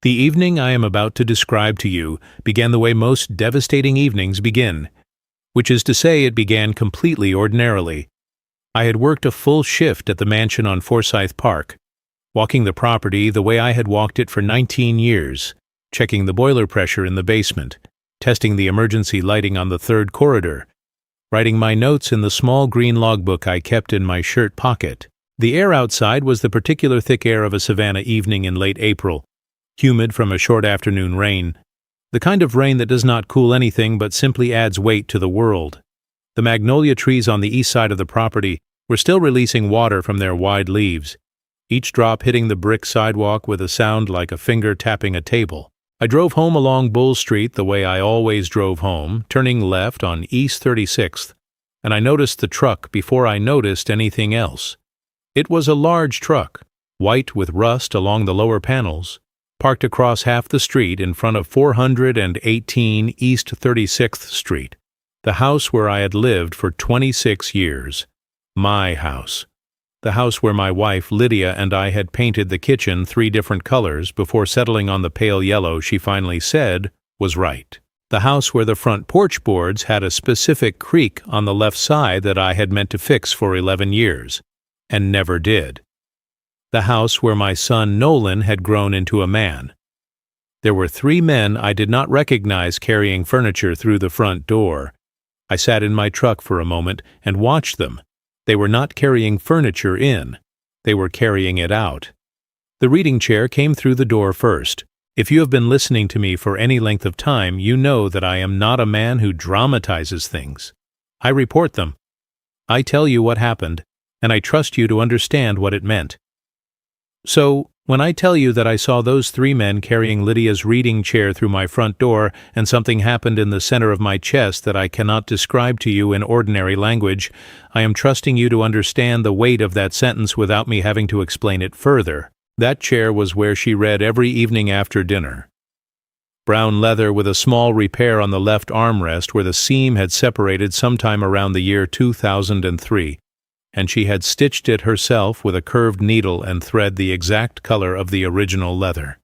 The evening I am about to describe to you began the way most devastating evenings begin, which is to say it began completely ordinarily. I had worked a full shift at the mansion on Forsyth Park, walking the property the way I had walked it for 19 years, checking the boiler pressure in the basement, testing the emergency lighting on the third corridor, writing my notes in the small green logbook I kept in my shirt pocket. The air outside was the particular thick air of a Savannah evening in late April, humid from a short afternoon rain, the kind of rain that does not cool anything but simply adds weight to the world. The magnolia trees on the east side of the property were still releasing water from their wide leaves, each drop hitting the brick sidewalk with a sound like a finger tapping a table. I drove home along Bull Street the way I always drove home, turning left on East 36th, and I noticed the truck before I noticed anything else. It was a large truck, white with rust along the lower panels, parked across half the street in front of 418 East 36th Street, the house where I had lived for 26 years. My house. The house where my wife Lydia and I had painted the kitchen 3 different colors before settling on the pale yellow she finally said was right. The house where the front porch boards had a specific creak on the left side that I had meant to fix for 11 years. And never did. The house where my son Nolan had grown into a man. There were 3 men I did not recognize carrying furniture through the front door. I sat in my truck for a moment and watched them. They were not carrying furniture in. They were carrying it out. The reading chair came through the door first. If you have been listening to me for any length of time, you know that I am not a man who dramatizes things. I report them. I tell you what happened, and I trust you to understand what it meant. So, when I tell you that I saw those 3 men carrying Lydia's reading chair through my front door and something happened in the center of my chest that I cannot describe to you in ordinary language, I am trusting you to understand the weight of that sentence without me having to explain it further. That chair was where she read every evening after dinner. Brown leather with a small repair on the left armrest where the seam had separated sometime around the year 2003. And she had stitched it herself with a curved needle and thread the exact color of the original leather.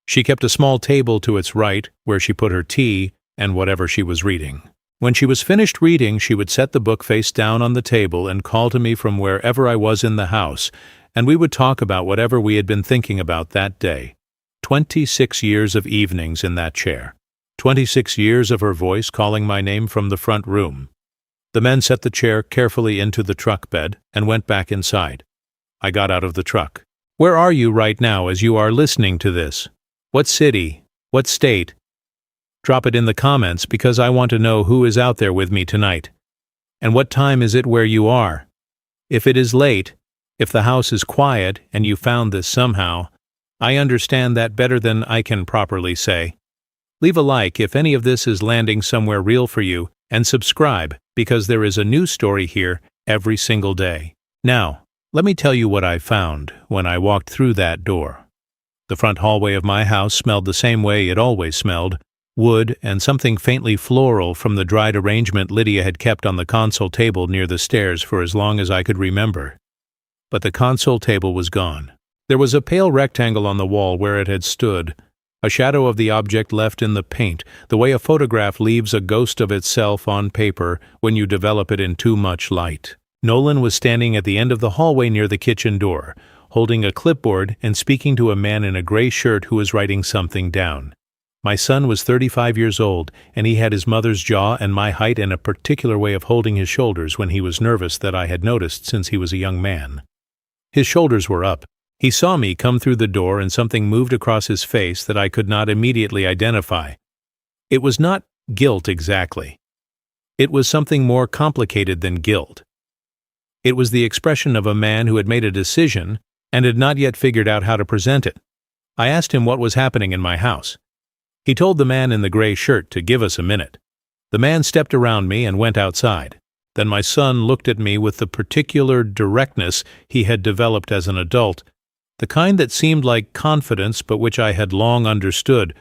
She kept a small table to its right, where she put her tea and whatever she was reading. When she was finished reading, she would set the book face down on the table and call to me from wherever I was in the house, and we would talk about whatever we had been thinking about that day. 26 years of evenings in that chair. 26 years of her voice calling my name from the front room. The men set the chair carefully into the truck bed and went back inside. I got out of the truck. Where are you right now as you are listening to this? What city? What state? Drop it in the comments because I want to know who is out there with me tonight. And what time is it where you are? If it is late, if the house is quiet and you found this somehow, I understand that better than I can properly say. Leave a like if any of this is landing somewhere real for you, and subscribe, because there is a new story here every single day. Now, let me tell you what I found when I walked through that door. The front hallway of my house smelled the same way it always smelled, wood and something faintly floral from the dried arrangement Lydia had kept on the console table near the stairs for as long as I could remember. But the console table was gone. There was a pale rectangle on the wall where it had stood, a shadow of the object left in the paint, the way a photograph leaves a ghost of itself on paper when you develop it in too much light. Nolan was standing at the end of the hallway near the kitchen door, holding a clipboard and speaking to a man in a gray shirt who was writing something down. My son was 35 years old, and he had his mother's jaw and my height and a particular way of holding his shoulders when he was nervous that I had noticed since he was a young man. His shoulders were up. He saw me come through the door and something moved across his face that I could not immediately identify. It was not guilt exactly. It was something more complicated than guilt. It was the expression of a man who had made a decision and had not yet figured out how to present it. I asked him what was happening in my house. He told the man in the gray shirt to give us a minute. The man stepped around me and went outside. Then my son looked at me with the particular directness he had developed as an adult, the kind that seemed like confidence but which I had long understood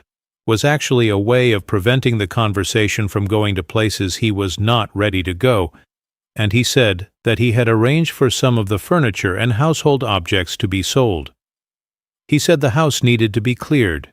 was actually a way of preventing the conversation from going to places he was not ready to go, and he said that he had arranged for some of the furniture and household objects to be sold. He said the house needed to be cleared,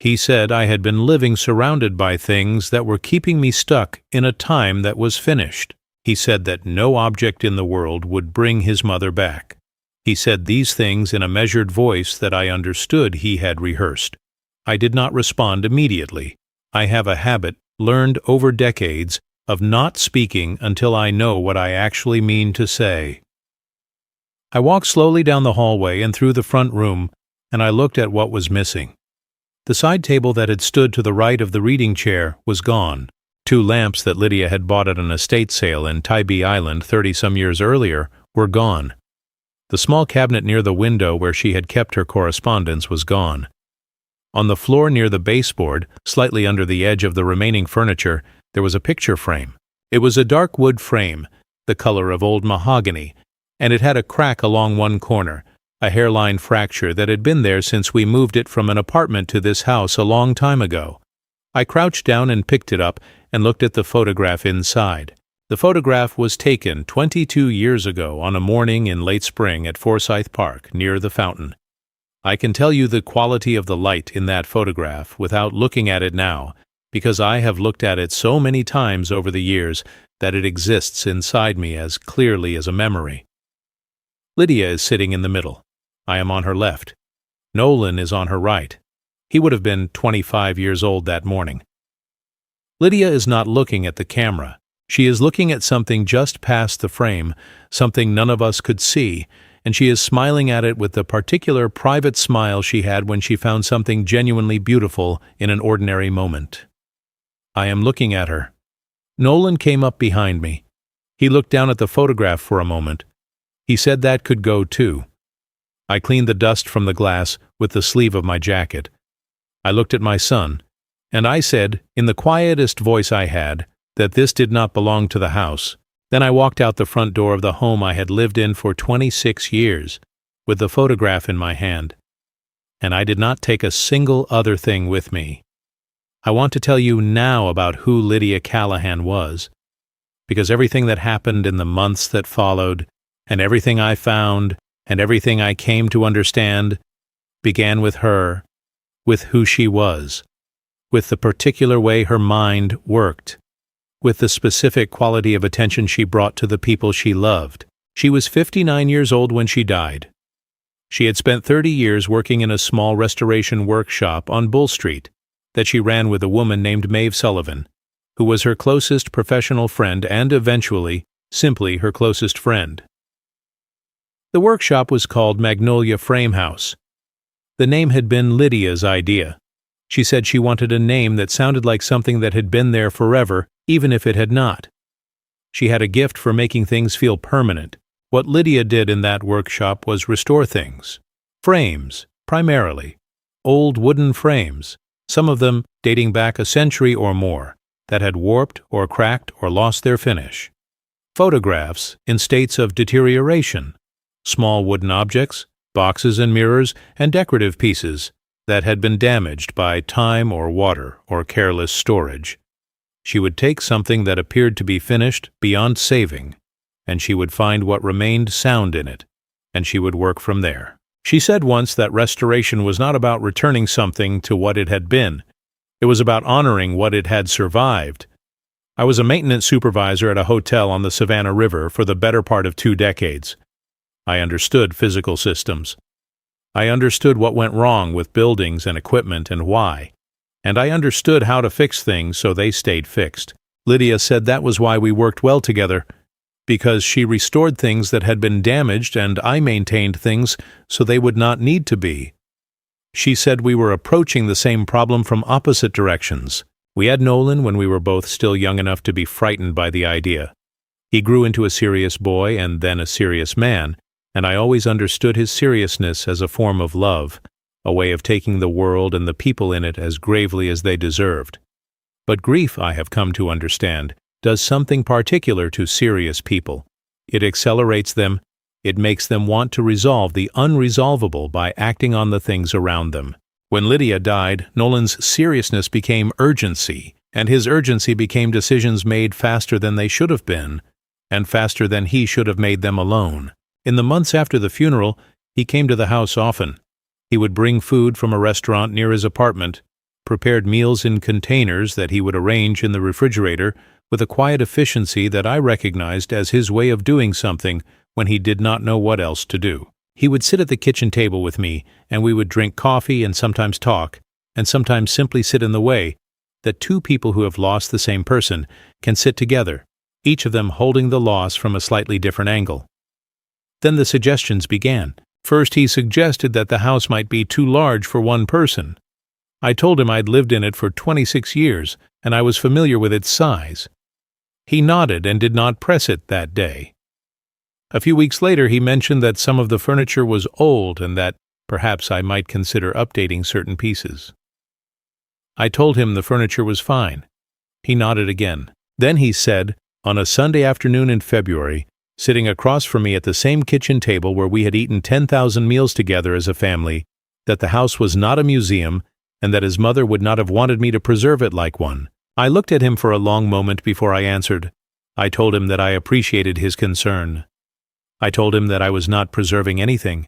He said I had been living surrounded by things that were keeping me stuck in a time that was finished. He said that no object in the world would bring his mother back. He said these things in a measured voice that I understood he had rehearsed. I did not respond immediately. I have a habit, learned over decades, of not speaking until I know what I actually mean to say. I walked slowly down the hallway and through the front room, and I looked at what was missing. The side table that had stood to the right of the reading chair was gone. 2 lamps that Lydia had bought at an estate sale in Tybee Island 30-some years earlier were gone. The small cabinet near the window where she had kept her correspondence was gone. On the floor near the baseboard, slightly under the edge of the remaining furniture, there was a picture frame. It was a dark wood frame, the color of old mahogany, and it had a crack along one corner, a hairline fracture that had been there since we moved it from an apartment to this house a long time ago. I crouched down and picked it up and looked at the photograph inside. The photograph was taken 22 years ago on a morning in late spring at Forsyth Park, near the fountain. I can tell you the quality of the light in that photograph without looking at it now, because I have looked at it so many times over the years that it exists inside me as clearly as a memory. Lydia is sitting in the middle. I am on her left. Nolan is on her right. He would have been 25 years old that morning. Lydia is not looking at the camera. She is looking at something just past the frame, something none of us could see, and she is smiling at it with the particular private smile she had when she found something genuinely beautiful in an ordinary moment. I am looking at her. Nolan came up behind me. He looked down at the photograph for a moment. He said that could go too. I cleaned the dust from the glass with the sleeve of my jacket. I looked at my son, and I said, in the quietest voice I had, that this did not belong to the house. Then I walked out the front door of the home I had lived in for 26 years, with the photograph in my hand. And I did not take a single other thing with me. I want to tell you now about who Lydia Callahan was, because everything that happened in the months that followed, and everything I found, and everything I came to understand, began with her, with who she was, with the particular way her mind worked, with the specific quality of attention she brought to the people she loved. She was 59 years old when she died. She had spent 30 years working in a small restoration workshop on Bull Street that she ran with a woman named Maeve Sullivan, who was her closest professional friend and eventually simply her closest friend. The workshop was called Magnolia Frame House. The name had been Lydia's idea. She said she wanted a name that sounded like something that had been there forever, even if it had not. She had a gift for making things feel permanent. What Lydia did in that workshop was restore things. Frames, primarily. Old wooden frames, some of them dating back a century or more, that had warped or cracked or lost their finish. Photographs in states of deterioration. Small wooden objects, boxes and mirrors, and decorative pieces that had been damaged by time or water or careless storage. She would take something that appeared to be finished beyond saving, and she would find what remained sound in it, and she would work from there. She said once that restoration was not about returning something to what it had been. It was about honoring what it had survived. I was a maintenance supervisor at a hotel on the Savannah River for the better part of 2 decades. I understood physical systems. I understood what went wrong with buildings and equipment and why. And I understood how to fix things so they stayed fixed. Lydia said that was why we worked well together, because she restored things that had been damaged and I maintained things so they would not need to be. She said we were approaching the same problem from opposite directions. We had Nolan when we were both still young enough to be frightened by the idea. He grew into a serious boy and then a serious man, and I always understood his seriousness as a form of love, a way of taking the world and the people in it as gravely as they deserved. But grief, I have come to understand, does something particular to serious people. It accelerates them. It makes them want to resolve the unresolvable by acting on the things around them. When Lydia died, Nolan's seriousness became urgency, and his urgency became decisions made faster than they should have been, and faster than he should have made them alone. In the months after the funeral, he came to the house often. He would bring food from a restaurant near his apartment, prepared meals in containers that he would arrange in the refrigerator with a quiet efficiency that I recognized as his way of doing something when he did not know what else to do. He would sit at the kitchen table with me, and we would drink coffee and sometimes talk, and sometimes simply sit in the way that two people who have lost the same person can sit together, each of them holding the loss from a slightly different angle. Then the suggestions began. First, he suggested that the house might be too large for one person. I told him I'd lived in it for 26 years, and I was familiar with its size. He nodded and did not press it that day. A few weeks later, he mentioned that some of the furniture was old and that perhaps I might consider updating certain pieces. I told him the furniture was fine. He nodded again. Then he said, on a Sunday afternoon in February, sitting across from me at the same kitchen table where we had eaten 10,000 meals together as a family, that the house was not a museum and that his mother would not have wanted me to preserve it like one. I looked at him for a long moment before I answered. I told him that I appreciated his concern. I told him that I was not preserving anything.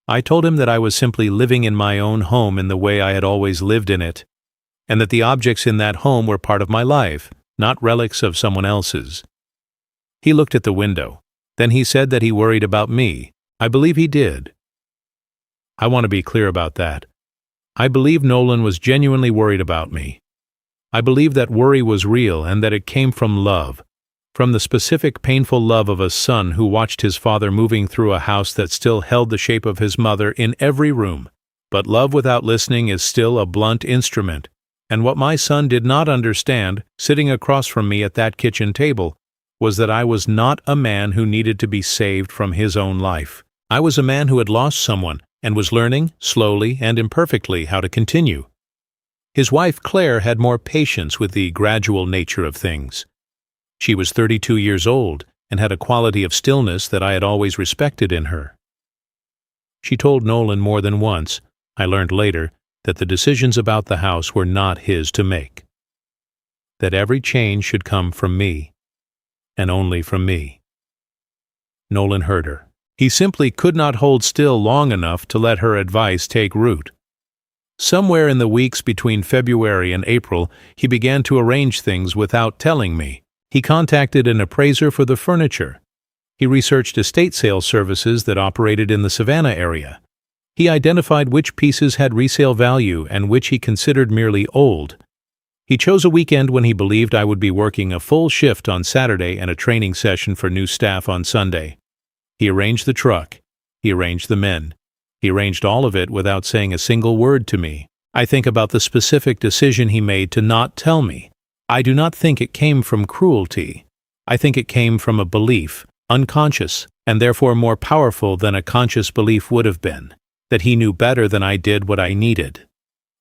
I told him that I was simply living in my own home in the way I had always lived in it, and that the objects in that home were part of my life, not relics of someone else's. He looked at the window. Then he said that he worried about me. I believe he did. I want to be clear about that. I believe Nolan was genuinely worried about me. I believe that worry was real and that it came from love, from the specific painful love of a son who watched his father moving through a house that still held the shape of his mother in every room. But love without listening is still a blunt instrument, and what my son did not understand, sitting across from me at that kitchen table, was that I was not a man who needed to be saved from his own life. I was a man who had lost someone and was learning, slowly and imperfectly, how to continue. His wife Claire had more patience with the gradual nature of things. She was 32 years old and had a quality of stillness that I had always respected in her. She told Nolan more than once, I learned later, that the decisions about the house were not his to make. That every change should come from me, and only from me. Nolan heard her. He simply could not hold still long enough to let her advice take root. Somewhere in the weeks between February and April, he began to arrange things without telling me. He contacted an appraiser for the furniture. He researched estate sale services that operated in the Savannah area. He identified which pieces had resale value and which he considered merely old. He chose a weekend when he believed I would be working a full shift on Saturday and a training session for new staff on Sunday. He arranged the truck. He arranged the men. He arranged all of it without saying a single word to me. I think about the specific decision he made to not tell me. I do not think it came from cruelty. I think it came from a belief, unconscious, and therefore more powerful than a conscious belief would have been, that he knew better than I did what I needed.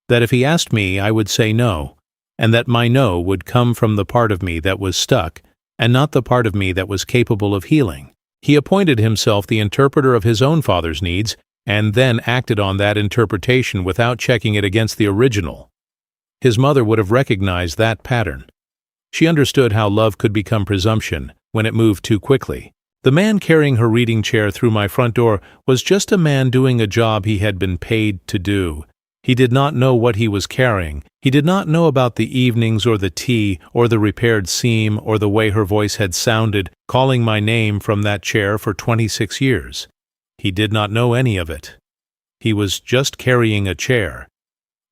That if he asked me, I would say no, and that my no would come from the part of me that was stuck, and not the part of me that was capable of healing. He appointed himself the interpreter of his own father's needs, and then acted on that interpretation without checking it against the original. His mother would have recognized that pattern. She understood how love could become presumption when it moved too quickly. The man carrying her reading chair through my front door was just a man doing a job he had been paid to do. He did not know what he was carrying. He did not know about the evenings or the tea or the repaired seam or the way her voice had sounded calling my name from that chair for 26 years. He did not know any of it. He was just carrying a chair.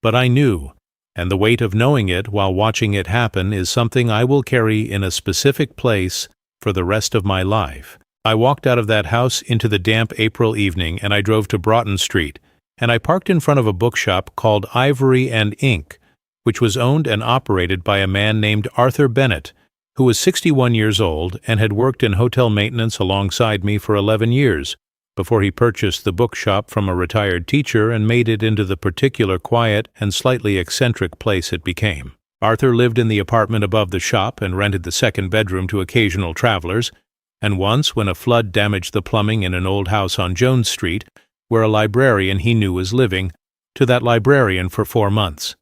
But I knew, and the weight of knowing it while watching it happen is something I will carry in a specific place for the rest of my life. I walked out of that house into the damp April evening, and I drove to Broughton Street, and I parked in front of a bookshop called Ivory and Ink, which was owned and operated by a man named Arthur Bennett, who was 61 years old and had worked in hotel maintenance alongside me for 11 years, before he purchased the bookshop from a retired teacher and made it into the particular quiet and slightly eccentric place it became. Arthur lived in the apartment above the shop and rented the second bedroom to occasional travelers, and once, when a flood damaged the plumbing in an old house on Jones Street, where a librarian he knew was living, to that librarian for 4 months.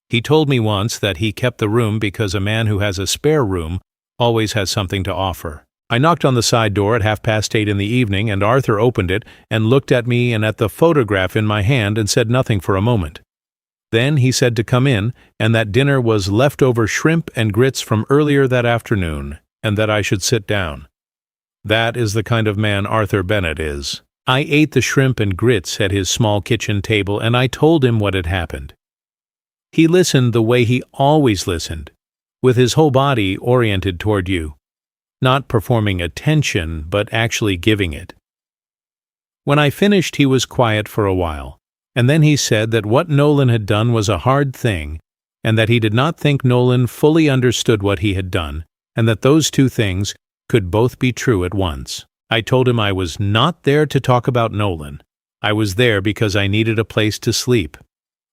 He told me once that he kept the room because a man who has a spare room always has something to offer. I knocked on the side door at 8:30 in the evening, and Arthur opened it and looked at me and at the photograph in my hand and said nothing for a moment. Then he said to come in, and that dinner was leftover shrimp and grits from earlier that afternoon, and that I should sit down. That is the kind of man Arthur Bennett is. I ate the shrimp and grits at his small kitchen table, and I told him what had happened. He listened the way he always listened, with his whole body oriented toward you, not performing attention, but actually giving it. When I finished, he was quiet for a while, and then he said that what Nolan had done was a hard thing, and that he did not think Nolan fully understood what he had done, and that those two things could both be true at once. I told him I was not there to talk about Nolan. I was there because I needed a place to sleep.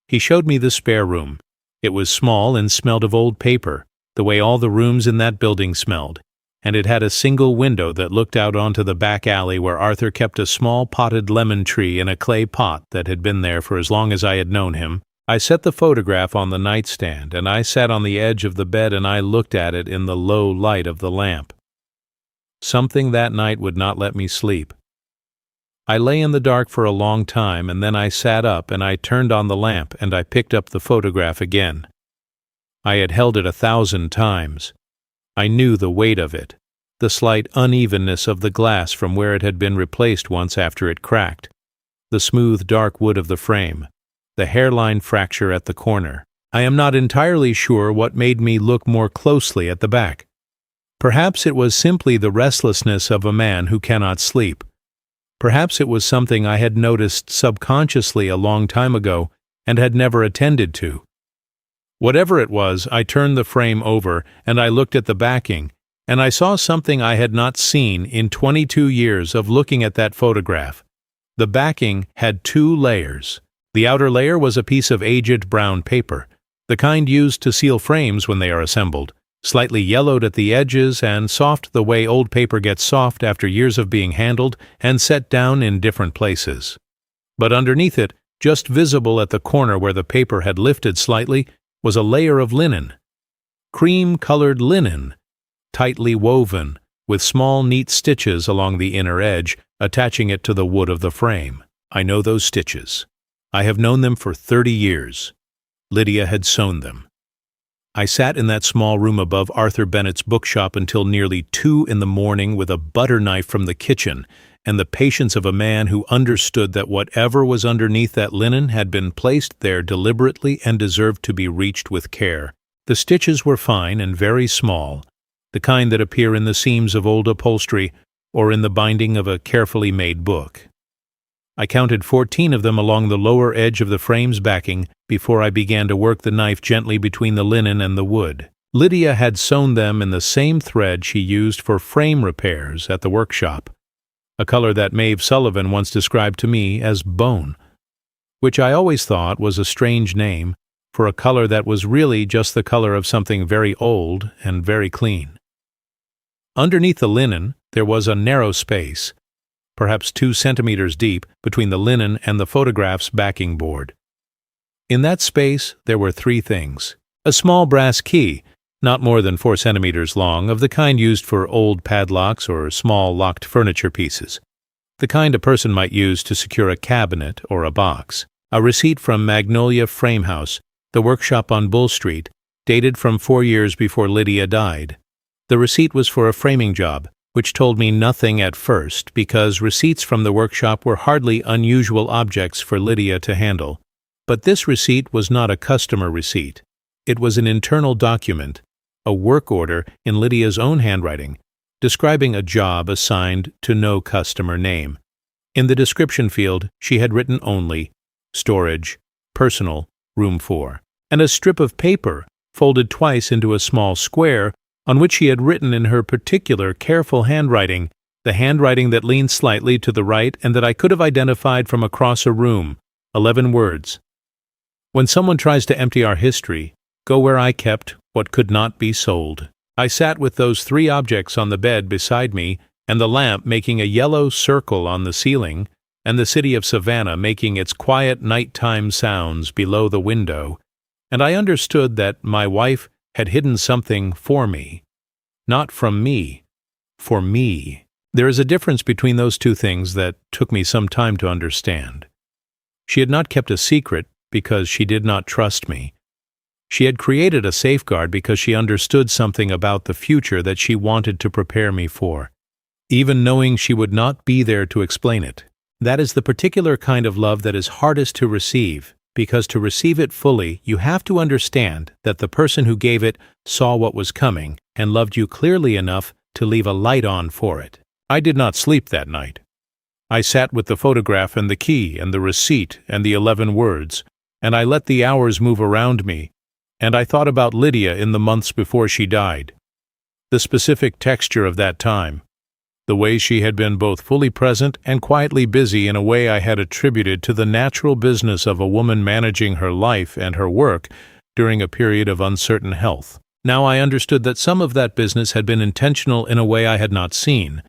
He showed me the spare room. It was small and smelled of old paper, the way all the rooms in that building smelled, and it had a single window that looked out onto the back alley where Arthur kept a small potted lemon tree in a clay pot that had been there for as long as I had known him. I set the photograph on the nightstand, and I sat on the edge of the bed and I looked at it in the low light of the lamp. Something that night would not let me sleep. I lay in the dark for a long time, and then I sat up and I turned on the lamp and I picked up the photograph again. I had held it 1,000 times. I knew the weight of it, the slight unevenness of the glass from where it had been replaced once after it cracked, the smooth dark wood of the frame, the hairline fracture at the corner. I am not entirely sure what made me look more closely at the back. Perhaps it was simply the restlessness of a man who cannot sleep. Perhaps it was something I had noticed subconsciously a long time ago and had never attended to. Whatever it was, I turned the frame over and I looked at the backing, and I saw something I had not seen in 22 years of looking at that photograph. The backing had 2 layers. The outer layer was a piece of aged brown paper, the kind used to seal frames when they are assembled, slightly yellowed at the edges and soft the way old paper gets soft after years of being handled and set down in different places. But underneath it, just visible at the corner where the paper had lifted slightly, was a layer of linen. Cream-colored linen, tightly woven, with small neat stitches along the inner edge, attaching it to the wood of the frame. I know those stitches. I have known them for 30 years. Lydia had sewn them. I sat in that small room above Arthur Bennett's bookshop until nearly 2 in the morning with a butter knife from the kitchen and the patience of a man who understood that whatever was underneath that linen had been placed there deliberately and deserved to be reached with care. The stitches were fine and very small, the kind that appear in the seams of old upholstery or in the binding of a carefully made book. I counted 14 of them along the lower edge of the frame's backing before I began to work the knife gently between the linen and the wood. Lydia had sewn them in the same thread she used for frame repairs at the workshop, a color that Maeve Sullivan once described to me as bone, which I always thought was a strange name for a color that was really just the color of something very old and very clean. Underneath the linen, there was a narrow space, perhaps 2 centimeters deep, between the linen and the photograph's backing board. In that space, there were 3 things. A small brass key, not more than 4 centimeters long, of the kind used for old padlocks or small locked furniture pieces, the kind a person might use to secure a cabinet or a box. A receipt from Magnolia Frame House, the workshop on Bull Street, dated from 4 years before Lydia died. The receipt was for a framing job, which told me nothing at first because receipts from the workshop were hardly unusual objects for Lydia to handle. But this receipt was not a customer receipt. It was an internal document, a work order in Lydia's own handwriting, describing a job assigned to no customer name. In the description field, she had written only storage, personal, room 4, and a strip of paper folded twice into a small square on which she had written in her particular careful handwriting, the handwriting that leaned slightly to the right and that I could have identified from across a room, 11 words. When someone tries to empty our history, go where I kept what could not be sold. I sat with those 3 objects on the bed beside me, and the lamp making a yellow circle on the ceiling, and the city of Savannah making its quiet nighttime sounds below the window, and I understood that my wife had hidden something for me. Not from me, for me. There is a difference between those 2 things that took me some time to understand. She had not kept a secret, because she did not trust me. She had created a safeguard because she understood something about the future that she wanted to prepare me for, even knowing she would not be there to explain it. That is the particular kind of love that is hardest to receive, because to receive it fully, you have to understand that the person who gave it saw what was coming and loved you clearly enough to leave a light on for it. I did not sleep that night. I sat with the photograph and the key and the receipt and the 11 words, and I let the hours move around me, and I thought about Lydia in the months before she died. The specific texture of that time, the way she had been both fully present and quietly busy in a way I had attributed to the natural business of a woman managing her life and her work during a period of uncertain health. Now I understood that some of that business had been intentional in a way I had not seen.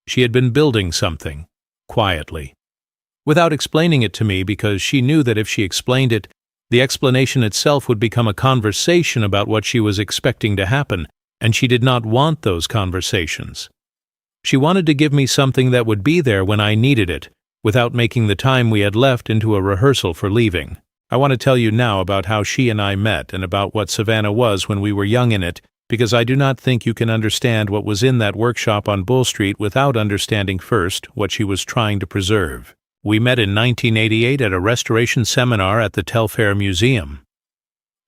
She had been building something, quietly, without explaining it to me, because she knew that if she explained it, the explanation itself would become a conversation about what she was expecting to happen, and she did not want those conversations. She wanted to give me something that would be there when I needed it, without making the time we had left into a rehearsal for leaving. I want to tell you now about how she and I met and about what Savannah was when we were young in it, because I do not think you can understand what was in that workshop on Bull Street without understanding first what she was trying to preserve. We met in 1988 at a restoration seminar at the Telfair Museum.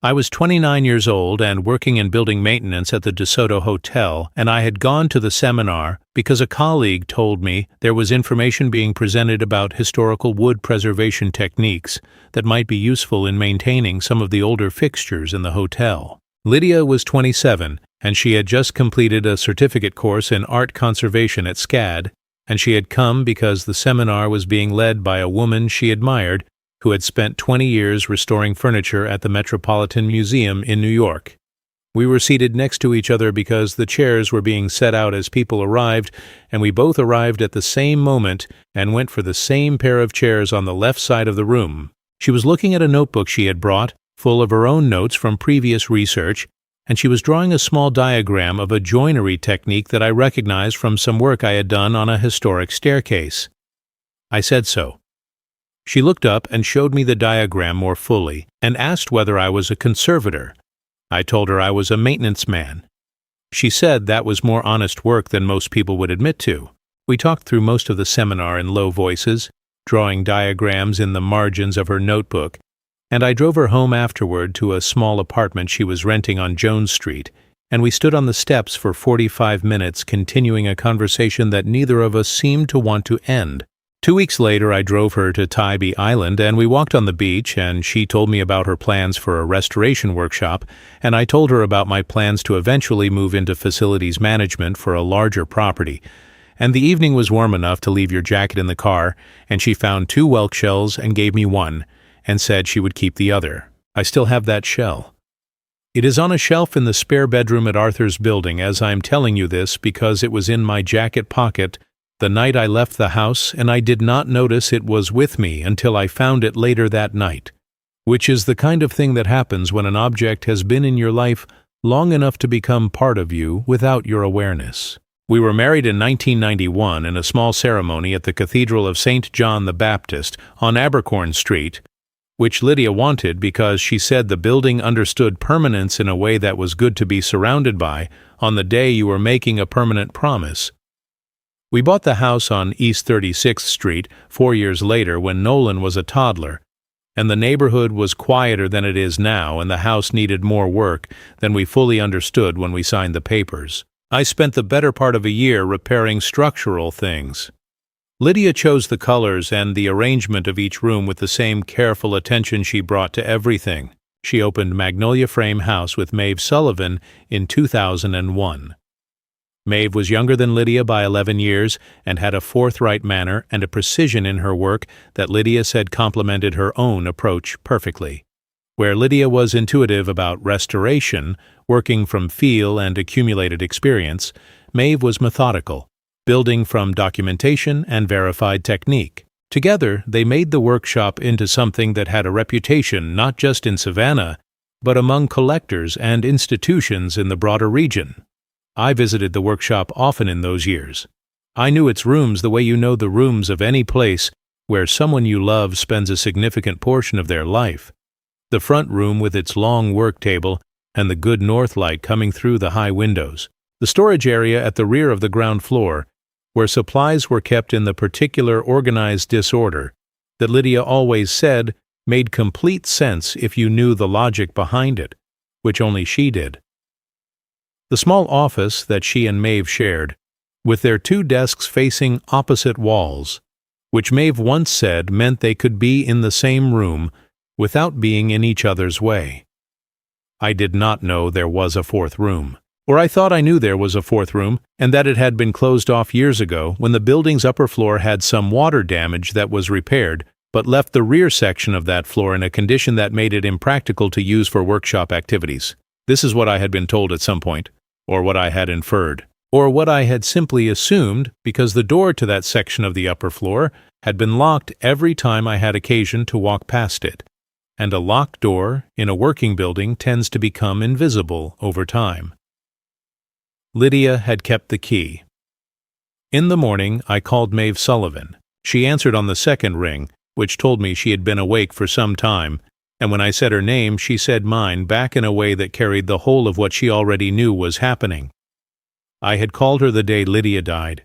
I was 29 years old and working in building maintenance at the DeSoto Hotel, and I had gone to the seminar because a colleague told me there was information being presented about historical wood preservation techniques that might be useful in maintaining some of the older fixtures in the hotel. Lydia was 27, and she had just completed a certificate course in art conservation at SCAD, and she had come because the seminar was being led by a woman she admired who had spent 20 years restoring furniture at the Metropolitan Museum in New York. We were seated next to each other because the chairs were being set out as people arrived, and we both arrived at the same moment and went for the same pair of chairs on the left side of the room. She was looking at a notebook she had brought, full of her own notes from previous research, and she was drawing a small diagram of a joinery technique that I recognized from some work I had done on a historic staircase. I said so. She looked up and showed me the diagram more fully and asked whether I was a conservator. I told her I was a maintenance man. She said that was more honest work than most people would admit to. We talked through most of the seminar in low voices, drawing diagrams in the margins of her notebook, and I drove her home afterward to a small apartment she was renting on Jones Street, and we stood on the steps for 45 minutes continuing a conversation that neither of us seemed to want to end. 2 weeks later, I drove her to Tybee Island, and we walked on the beach, and she told me about her plans for a restoration workshop, and I told her about my plans to eventually move into facilities management for a larger property. And the evening was warm enough to leave your jacket in the car, and she found 2 whelk shells and gave me one, and said she would keep the other. I still have that shell. It is on a shelf in the spare bedroom at Arthur's Building as I am telling you this because it was in my jacket pocket the night I left the house, and I did not notice it was with me until I found it later that night, which is the kind of thing that happens when an object has been in your life long enough to become part of you without your awareness. We were married in 1991 in a small ceremony at the Cathedral of St. John the Baptist on Abercorn Street, which Lydia wanted because she said the building understood permanence in a way that was good to be surrounded by on the day you were making a permanent promise. We bought the house on East 36th Street 4 years later when Nolan was a toddler, and the neighborhood was quieter than it is now, and the house needed more work than we fully understood when we signed the papers. I spent the better part of a year repairing structural things. Lydia chose the colors and the arrangement of each room with the same careful attention she brought to everything. She opened Magnolia Frame House with Maeve Sullivan in 2001. Maeve was younger than Lydia by 11 years and had a forthright manner and a precision in her work that Lydia said complemented her own approach perfectly. Where Lydia was intuitive about restoration, working from feel and accumulated experience, Maeve was methodical, building from documentation and verified technique. Together, they made the workshop into something that had a reputation not just in Savannah, but among collectors and institutions in the broader region. I visited the workshop often in those years. I knew its rooms the way you know the rooms of any place where someone you love spends a significant portion of their life. The front room with its long work table and the good north light coming through the high windows. The storage area at the rear of the ground floor, where supplies were kept in the particular organized disorder that Lydia always said made complete sense if you knew the logic behind it, which only she did. The small office that she and Maeve shared, with their 2 desks facing opposite walls, which Maeve once said meant they could be in the same room without being in each other's way. I did not know there was a 4th room. Or I thought I knew there was a 4th room, and that it had been closed off years ago when the building's upper floor had some water damage that was repaired, but left the rear section of that floor in a condition that made it impractical to use for workshop activities. This is what I had been told at some point, or what I had inferred, or what I had simply assumed because the door to that section of the upper floor had been locked every time I had occasion to walk past it, and a locked door in a working building tends to become invisible over time. Lydia had kept the key. In the morning, I called Maeve Sullivan. She answered on the 2nd ring, which told me she had been awake for some time, and when I said her name, she said mine back in a way that carried the whole of what she already knew was happening. I had called her the day Lydia died.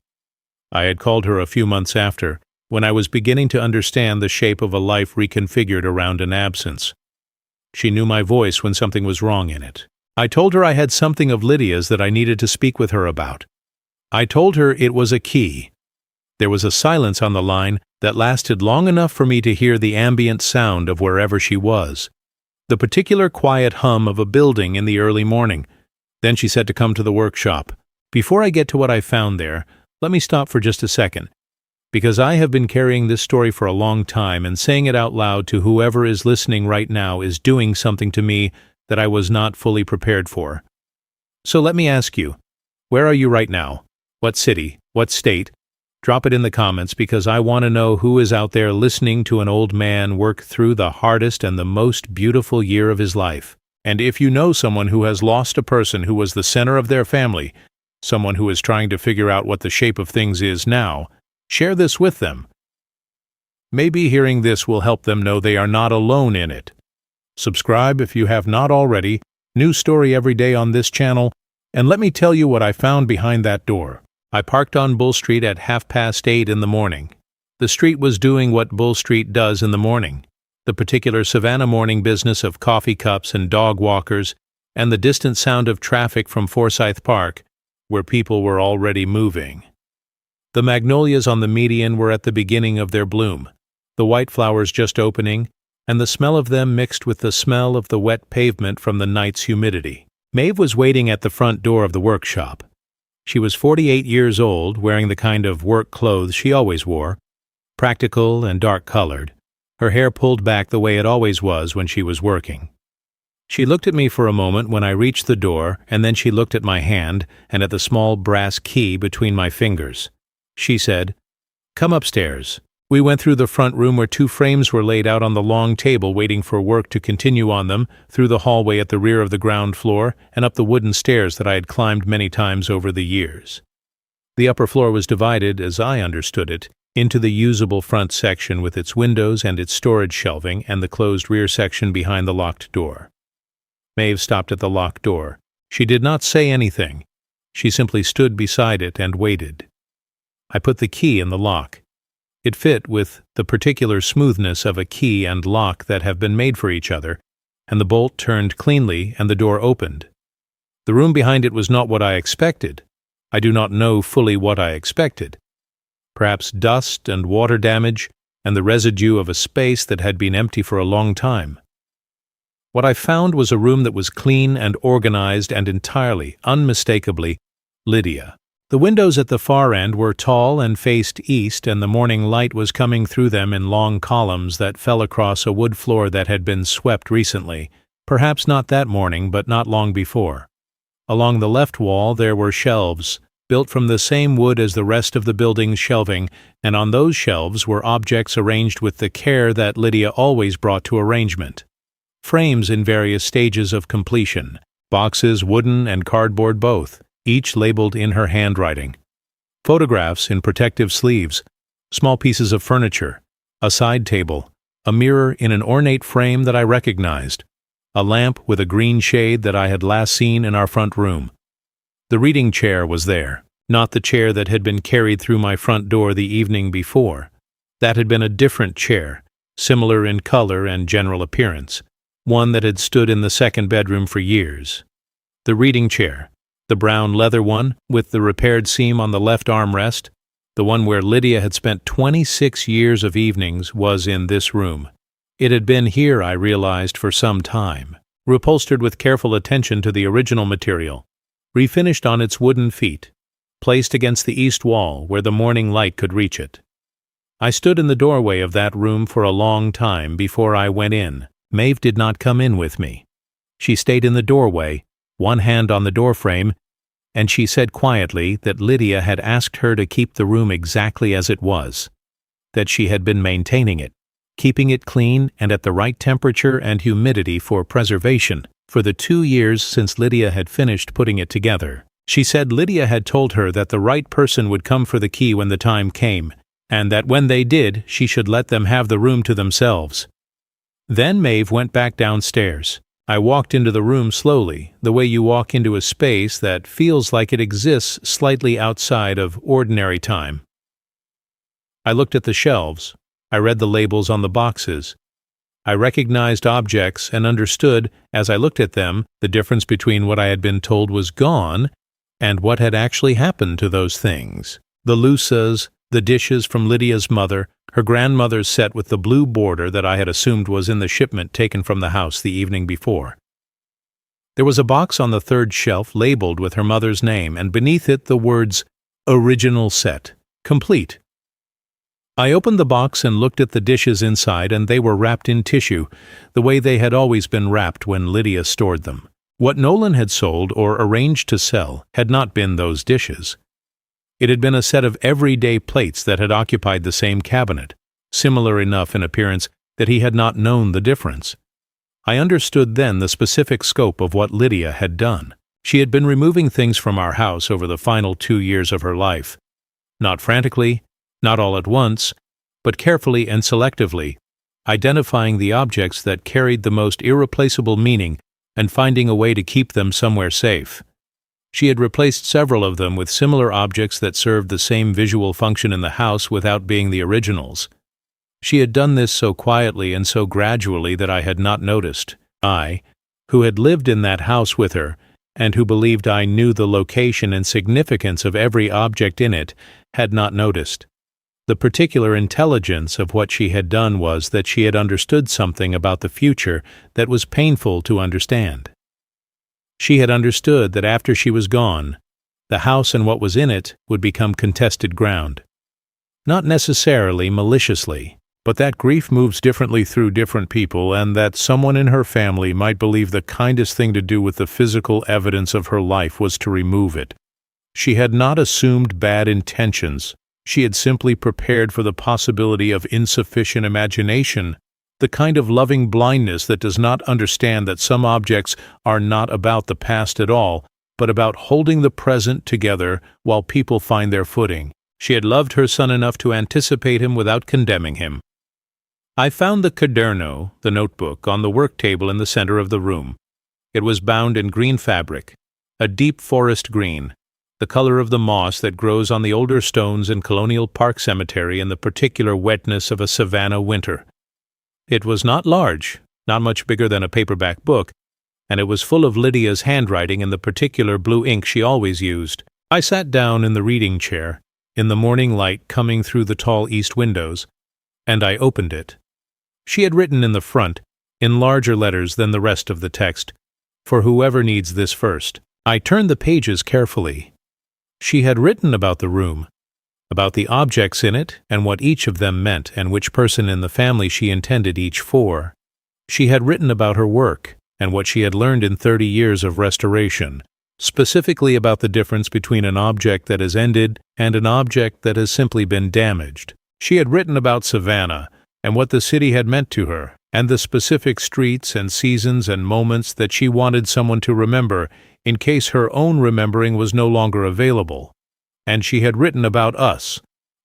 I had called her a few months after, when I was beginning to understand the shape of a life reconfigured around an absence. She knew my voice when something was wrong in it. I told her I had something of Lydia's that I needed to speak with her about. I told her it was a key. There was a silence on the line that lasted long enough for me to hear the ambient sound of wherever she was, the particular quiet hum of a building in the early morning. Then she said to come to the workshop. Before I get to what I found there, let me stop for just a second, because I have been carrying this story for a long time, and saying it out loud to whoever is listening right now is doing something to me that I was not fully prepared for. So let me ask you, where are you right now? What city? What state? Drop it in the comments, because I want to know who is out there listening to an old man work through the hardest and the most beautiful year of his life. And if you know someone who has lost a person who was the center of their family, someone who is trying to figure out what the shape of things is now, share this with them. Maybe hearing this will help them know they are not alone in it. Subscribe if you have not already. New story every day on this channel. And let me tell you what I found behind that door. I parked on Bull Street at 8:30 in the morning. The street was doing what Bull Street does in the morning, the particular Savannah morning business of coffee cups and dog walkers, and the distant sound of traffic from Forsyth Park, where people were already moving. The magnolias on the median were at the beginning of their bloom, the white flowers just opening, and the smell of them mixed with the smell of the wet pavement from the night's humidity. Maeve was waiting at the front door of the workshop. She was 48 years old, wearing the kind of work clothes she always wore, practical and dark-colored, her hair pulled back the way it always was when she was working. She looked at me for a moment when I reached the door, and then she looked at my hand and at the small brass key between my fingers. She said, "Come upstairs." We went through the front room where 2 frames were laid out on the long table waiting for work to continue on them, through the hallway at the rear of the ground floor, and up the wooden stairs that I had climbed many times over the years. The upper floor was divided, as I understood it, into the usable front section with its windows and its storage shelving, and the closed rear section behind the locked door. Maeve stopped at the locked door. She did not say anything. She simply stood beside it and waited. I put the key in the lock. It fit with the particular smoothness of a key and lock that have been made for each other, and the bolt turned cleanly and the door opened. The room behind it was not what I expected. I do not know fully what I expected. Perhaps dust and water damage and the residue of a space that had been empty for a long time. What I found was a room that was clean and organized and entirely, unmistakably, Lydia. The windows at the far end were tall and faced east, and the morning light was coming through them in long columns that fell across a wood floor that had been swept recently, perhaps not that morning, but not long before. Along the left wall there were shelves, built from the same wood as the rest of the building's shelving, and on those shelves were objects arranged with the care that Lydia always brought to arrangement. Frames in various stages of completion, boxes, wooden and cardboard both, each labeled in her handwriting. Photographs in protective sleeves, small pieces of furniture, a side table, a mirror in an ornate frame that I recognized, a lamp with a green shade that I had last seen in our front room. The reading chair was there, not the chair that had been carried through my front door the evening before. That had been a different chair, similar in color and general appearance, one that had stood in the second bedroom for years. The reading chair, the brown leather one with the repaired seam on the left armrest, the one where Lydia had spent 26 years of evenings, was in this room. It had been here, I realized, for some time, reupholstered with careful attention to the original material, refinished on its wooden feet, placed against the east wall where the morning light could reach it. I stood in the doorway of that room for a long time before I went in. Maeve did not come in with me. She stayed in the doorway, one hand on the doorframe, and she said quietly that Lydia had asked her to keep the room exactly as it was, that she had been maintaining it, keeping it clean and at the right temperature and humidity for preservation for the 2 years since Lydia had finished putting it together. She said Lydia had told her that the right person would come for the key when the time came, and that when they did, she should let them have the room to themselves. Then Maeve went back downstairs. I walked into the room slowly, the way you walk into a space that feels like it exists slightly outside of ordinary time. I looked at the shelves. I read the labels on the boxes. I recognized objects and understood, as I looked at them, the difference between what I had been told was gone and what had actually happened to those things. The lusas, the dishes from Lydia's mother, her grandmother's set with the blue border that I had assumed was in the shipment taken from the house the evening before. There was a box on the third shelf labeled with her mother's name, and beneath it the words, "Original Set, Complete." I opened the box and looked at the dishes inside, and they were wrapped in tissue, the way they had always been wrapped when Lydia stored them. What Nolan had sold or arranged to sell had not been those dishes. It had been a set of everyday plates that had occupied the same cabinet, similar enough in appearance that he had not known the difference. I understood then the specific scope of what Lydia had done. She had been removing things from our house over the final 2 years of her life. Not frantically, not all at once, but carefully and selectively, identifying the objects that carried the most irreplaceable meaning and finding a way to keep them somewhere safe. She had replaced several of them with similar objects that served the same visual function in the house without being the originals. She had done this so quietly and so gradually that I had not noticed. I, who had lived in that house with her, and who believed I knew the location and significance of every object in it, had not noticed. The particular intelligence of what she had done was that she had understood something about the future that was painful to understand. She had understood that after she was gone, the house and what was in it would become contested ground. Not necessarily maliciously, but that grief moves differently through different people, and that someone in her family might believe the kindest thing to do with the physical evidence of her life was to remove it. She had not assumed bad intentions. She had simply prepared for the possibility of insufficient imagination, the kind of loving blindness that does not understand that some objects are not about the past at all, but about holding the present together while people find their footing. She had loved her son enough to anticipate him without condemning him. I found the Quaderno, the notebook, on the work table in the center of the room. It was bound in green fabric, a deep forest green, the color of the moss that grows on the older stones in Colonial Park Cemetery in the particular wetness of a Savannah winter. It was not large, not much bigger than a paperback book, and it was full of Lydia's handwriting in the particular blue ink she always used. I sat down in the reading chair, in the morning light coming through the tall east windows, and I opened it. She had written in the front, in larger letters than the rest of the text, "For whoever needs this first." I turned the pages carefully. She had written about the room, about the objects in it and what each of them meant and which person in the family she intended each for. She had written about her work and what she had learned in 30 years of restoration, specifically about the difference between an object that has ended and an object that has simply been damaged. She had written about Savannah and what the city had meant to her, and the specific streets and seasons and moments that she wanted someone to remember in case her own remembering was no longer available. And she had written about us,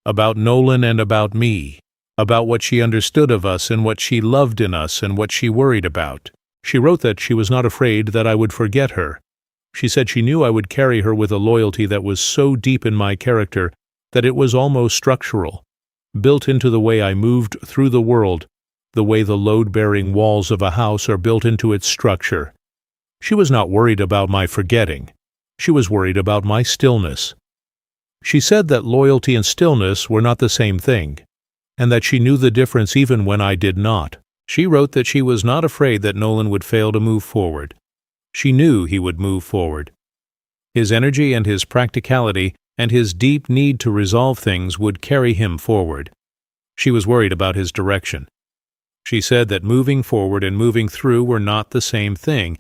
about Nolan and about me, about what she understood of us and what she loved in us and what she worried about. She wrote that she was not afraid that I would forget her. She said she knew I would carry her with a loyalty that was so deep in my character that it was almost structural, built into the way I moved through the world, the way the load-bearing walls of a house are built into its structure. She was not worried about my forgetting. She was worried about my stillness. She said that loyalty and stillness were not the same thing, and that she knew the difference even when I did not. She wrote that she was not afraid that Nolan would fail to move forward. She knew he would move forward. His energy and his practicality and his deep need to resolve things would carry him forward. She was worried about his direction. She said that moving forward and moving through were not the same thing,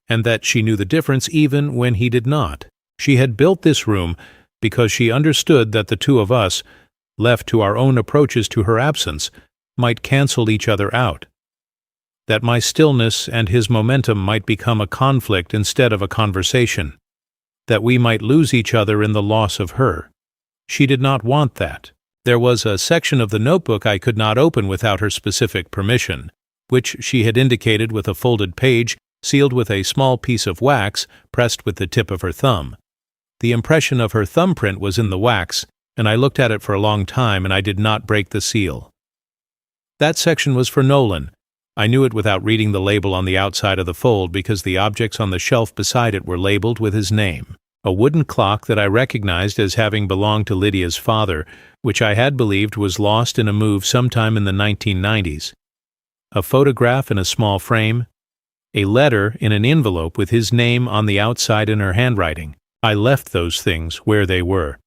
and that she knew the difference even when he did not. She had built this room because she understood that the two of us, left to our own approaches to her absence, might cancel each other out. That my stillness and his momentum might become a conflict instead of a conversation. That we might lose each other in the loss of her. She did not want that. There was a section of the notebook I could not open without her specific permission, which she had indicated with a folded page sealed with a small piece of wax pressed with the tip of her thumb. The impression of her thumbprint was in the wax, and I looked at it for a long time, and I did not break the seal. That section was for Nolan. I knew it without reading the label on the outside of the fold because the objects on the shelf beside it were labeled with his name. A wooden clock that I recognized as having belonged to Lydia's father, which I had believed was lost in a move sometime in the 1990s. A photograph in a small frame. A letter in an envelope with his name on the outside in her handwriting. I left those things where they were.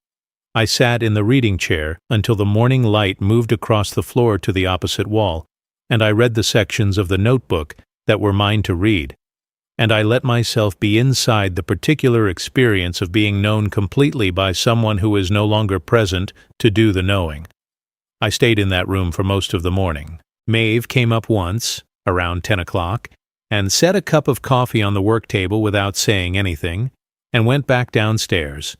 I sat in the reading chair until the morning light moved across the floor to the opposite wall, and I read the sections of the notebook that were mine to read, and I let myself be inside the particular experience of being known completely by someone who is no longer present to do the knowing. I stayed in that room for most of the morning. Maeve came up once, around 10 o'clock, and set a cup of coffee on the work table without saying anything, and went back downstairs.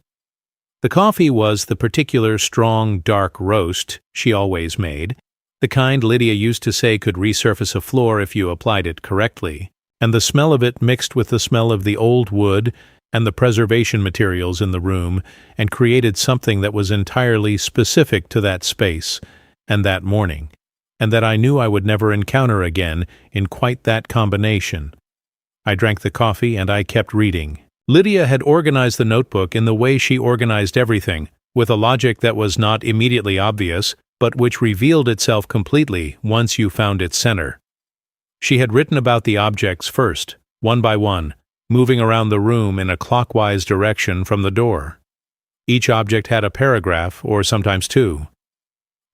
The coffee was the particular strong, dark roast she always made, the kind Lydia used to say could resurface a floor if you applied it correctly, and the smell of it mixed with the smell of the old wood and the preservation materials in the room and created something that was entirely specific to that space and that morning, and that I knew I would never encounter again in quite that combination. I drank the coffee and I kept reading. Lydia had organized the notebook in the way she organized everything, with a logic that was not immediately obvious, but which revealed itself completely once you found its center. She had written about the objects first, one by one, moving around the room in a clockwise direction from the door. Each object had a paragraph, or sometimes two.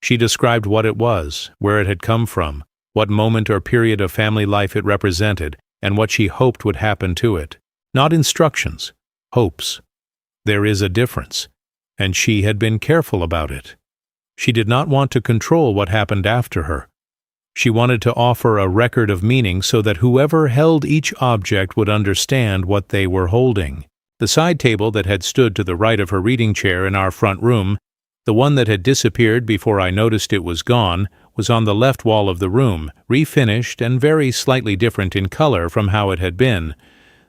She described what it was, where it had come from, what moment or period of family life it represented, and what she hoped would happen to it. Not instructions, hopes. There is a difference, and she had been careful about it. She did not want to control what happened after her. She wanted to offer a record of meaning so that whoever held each object would understand what they were holding. The side table that had stood to the right of her reading chair in our front room, the one that had disappeared before I noticed it was gone, was on the left wall of the room, refinished and very slightly different in color from how it had been,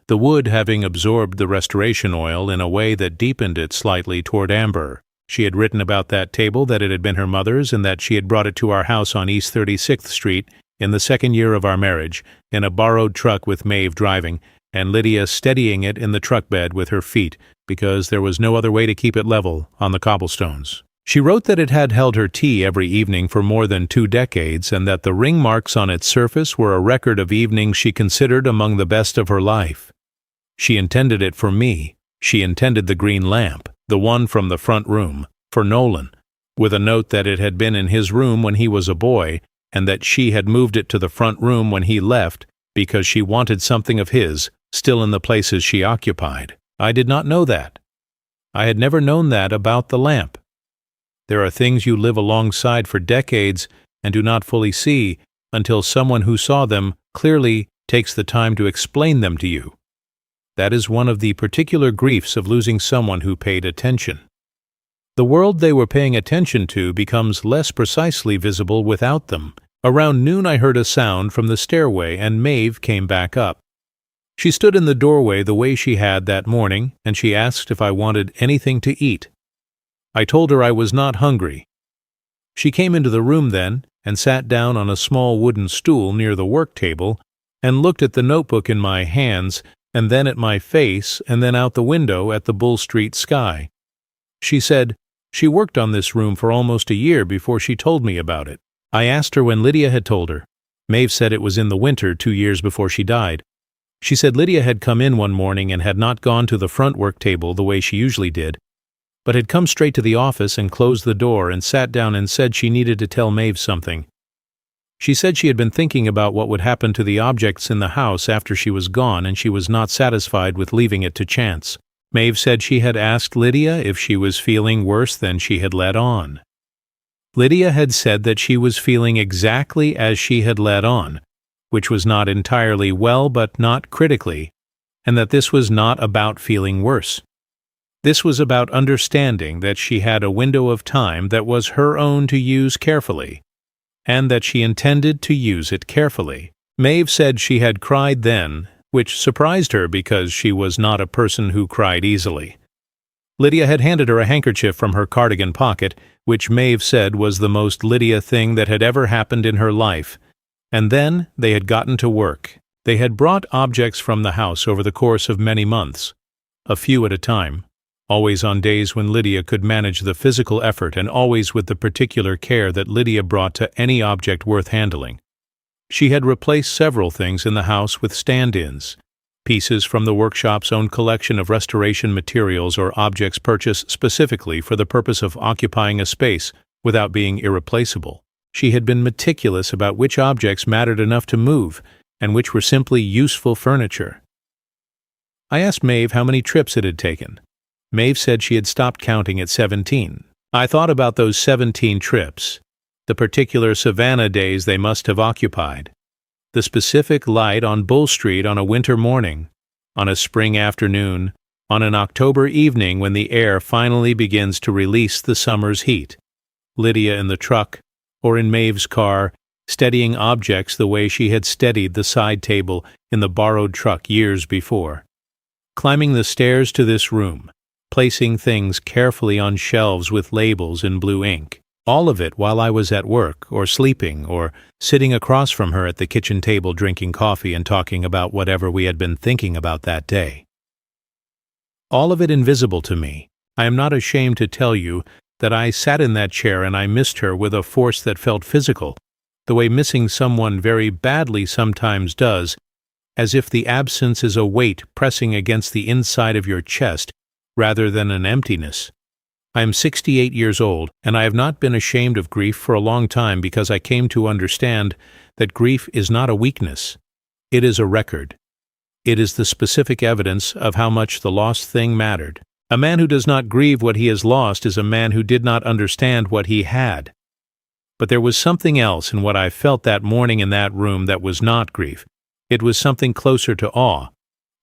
the wood having absorbed the restoration oil in a way that deepened it slightly toward amber. She had written about that table that it had been her mother's and that she had brought it to our house on East 36th Street in the second year of our marriage, in a borrowed truck with Maeve driving, and Lydia steadying it in the truck bed with her feet, because there was no other way to keep it level on the cobblestones. She wrote that it had held her tea every evening for more than 2 decades, and that the ring marks on its surface were a record of evenings she considered among the best of her life. She intended it for me. She intended the green lamp, the one from the front room, for Nolan, with a note that it had been in his room when he was a boy, and that she had moved it to the front room when he left because she wanted something of his still in the places she occupied. I did not know that. I had never known that about the lamp. There are things you live alongside for decades and do not fully see until someone who saw them clearly takes the time to explain them to you. That is one of the particular griefs of losing someone who paid attention. The world they were paying attention to becomes less precisely visible without them. Around noon I heard a sound from the stairway and Maeve came back up. She stood in the doorway the way she had that morning, and she asked if I wanted anything to eat. I told her I was not hungry. She came into the room then and sat down on a small wooden stool near the work table and looked at the notebook in my hands and then at my face and then out the window at the Bull Street sky. She said she worked on this room for almost a year before she told me about it. I asked her when Lydia had told her. Maeve said it was in the winter 2 years before she died. She said Lydia had come in one morning and had not gone to the front work table the way she usually did, but had come straight to the office and closed the door and sat down and said she needed to tell Maeve something. She said she had been thinking about what would happen to the objects in the house after she was gone, and she was not satisfied with leaving it to chance. Maeve said she had asked Lydia if she was feeling worse than she had let on. Lydia had said that she was feeling exactly as she had let on, which was not entirely well but not critically, and that this was not about feeling worse. This was about understanding that she had a window of time that was her own to use carefully, and that she intended to use it carefully. Maeve said she had cried then, which surprised her because she was not a person who cried easily. Lydia had handed her a handkerchief from her cardigan pocket, which Maeve said was the most Lydia thing that had ever happened in her life, and then they had gotten to work. They had brought objects from the house over the course of many months, a few at a time, always on days when Lydia could manage the physical effort and always with the particular care that Lydia brought to any object worth handling. She had replaced several things in the house with stand-ins, pieces from the workshop's own collection of restoration materials or objects purchased specifically for the purpose of occupying a space without being irreplaceable. She had been meticulous about which objects mattered enough to move and which were simply useful furniture. I asked Maeve how many trips it had taken. Maeve said she had stopped counting at 17. I thought about those 17 trips, the particular Savannah days they must have occupied, the specific light on Bull Street on a winter morning, on a spring afternoon, on an October evening when the air finally begins to release the summer's heat, Lydia in the truck, or in Maeve's car, steadying objects the way she had steadied the side table in the borrowed truck years before, climbing the stairs to this room, placing things carefully on shelves with labels in blue ink, all of it while I was at work or sleeping or sitting across from her at the kitchen table drinking coffee and talking about whatever we had been thinking about that day. All of it invisible to me. I am not ashamed to tell you that I sat in that chair and I missed her with a force that felt physical, the way missing someone very badly sometimes does, as if the absence is a weight pressing against the inside of your chest rather than an emptiness. I am 68 years old, and I have not been ashamed of grief for a long time because I came to understand that grief is not a weakness. It is a record. It is the specific evidence of how much the lost thing mattered. A man who does not grieve what he has lost is a man who did not understand what he had. But there was something else in what I felt that morning in that room that was not grief. It was something closer to awe.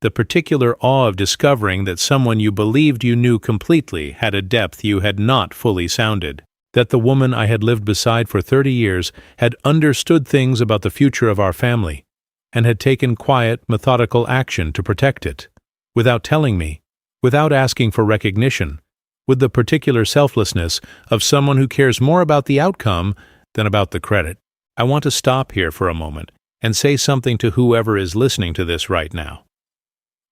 The particular awe of discovering that someone you believed you knew completely had a depth you had not fully sounded, that the woman I had lived beside for 30 years had understood things about the future of our family, and had taken quiet, methodical action to protect it, without telling me, without asking for recognition, with the particular selflessness of someone who cares more about the outcome than about the credit. I want to stop here for a moment and say something to whoever is listening to this right now.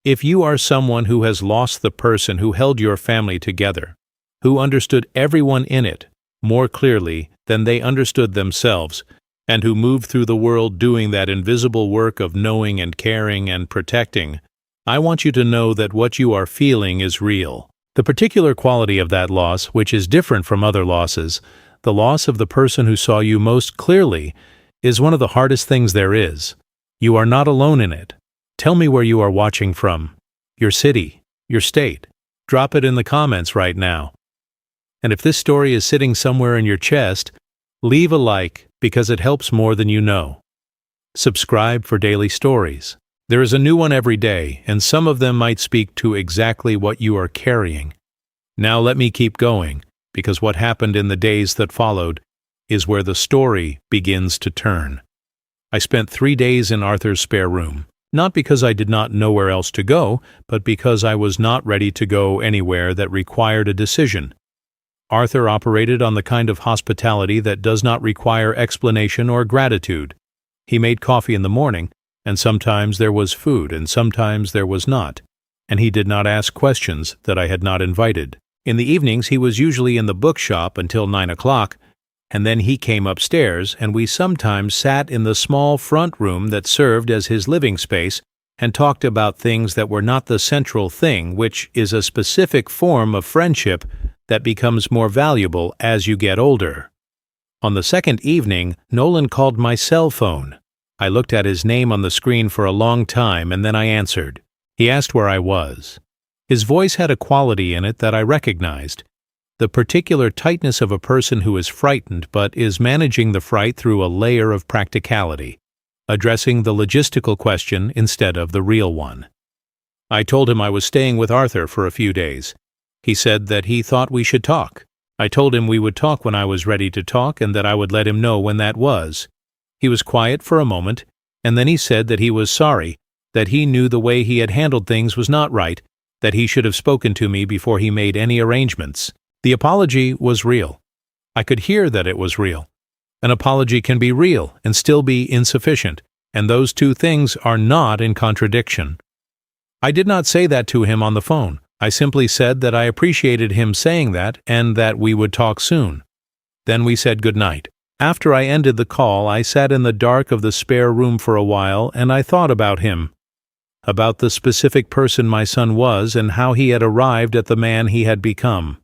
If you are someone who has lost the person who held your family together, who understood everyone in it more clearly than they understood themselves, and who moved through the world doing that invisible work of knowing and caring and protecting, I want you to know that what you are feeling is real. The particular quality of that loss, which is different from other losses, the loss of the person who saw you most clearly, is one of the hardest things there is. You are not alone in it. Tell me where you are watching from, your city, your state. Drop it in the comments right now. And if this story is sitting somewhere in your chest, leave a like because it helps more than you know. Subscribe for daily stories. There is a new one every day, and some of them might speak to exactly what you are carrying. Now let me keep going. because what happened in the days that followed is where the story begins to turn. I spent 3 days in Arthur's spare room, not because I did not know where else to go, but because I was not ready to go anywhere that required a decision. Arthur operated on the kind of hospitality that does not require explanation or gratitude. He made coffee in the morning, and sometimes there was food, and sometimes there was not, and he did not ask questions that I had not invited. In the evenings he was usually in the bookshop until 9 o'clock, and then he came upstairs, and we sometimes sat in the small front room that served as his living space and talked about things that were not the central thing, which is a specific form of friendship that becomes more valuable as you get older. On the second evening, Nolan called my cell phone. I looked at his name on the screen for a long time, and then I answered. He asked where I was. His voice had a quality in it that I recognized. The particular tightness of a person who is frightened but is managing the fright through a layer of practicality, addressing the logistical question instead of the real one. I told him I was staying with Arthur for a few days. He said that he thought we should talk. I told him we would talk when I was ready to talk and that I would let him know when that was. He was quiet for a moment, and then he said that he was sorry, that he knew the way he had handled things was not right, that he should have spoken to me before he made any arrangements. The apology was real. I could hear that it was real. An apology can be real and still be insufficient, and those two things are not in contradiction. I did not say that to him on the phone. I simply said that I appreciated him saying that and that we would talk soon. Then we said good night. After I ended the call, I sat in the dark of the spare room for a while, and I thought about him, about the specific person my son was and how he had arrived at the man he had become.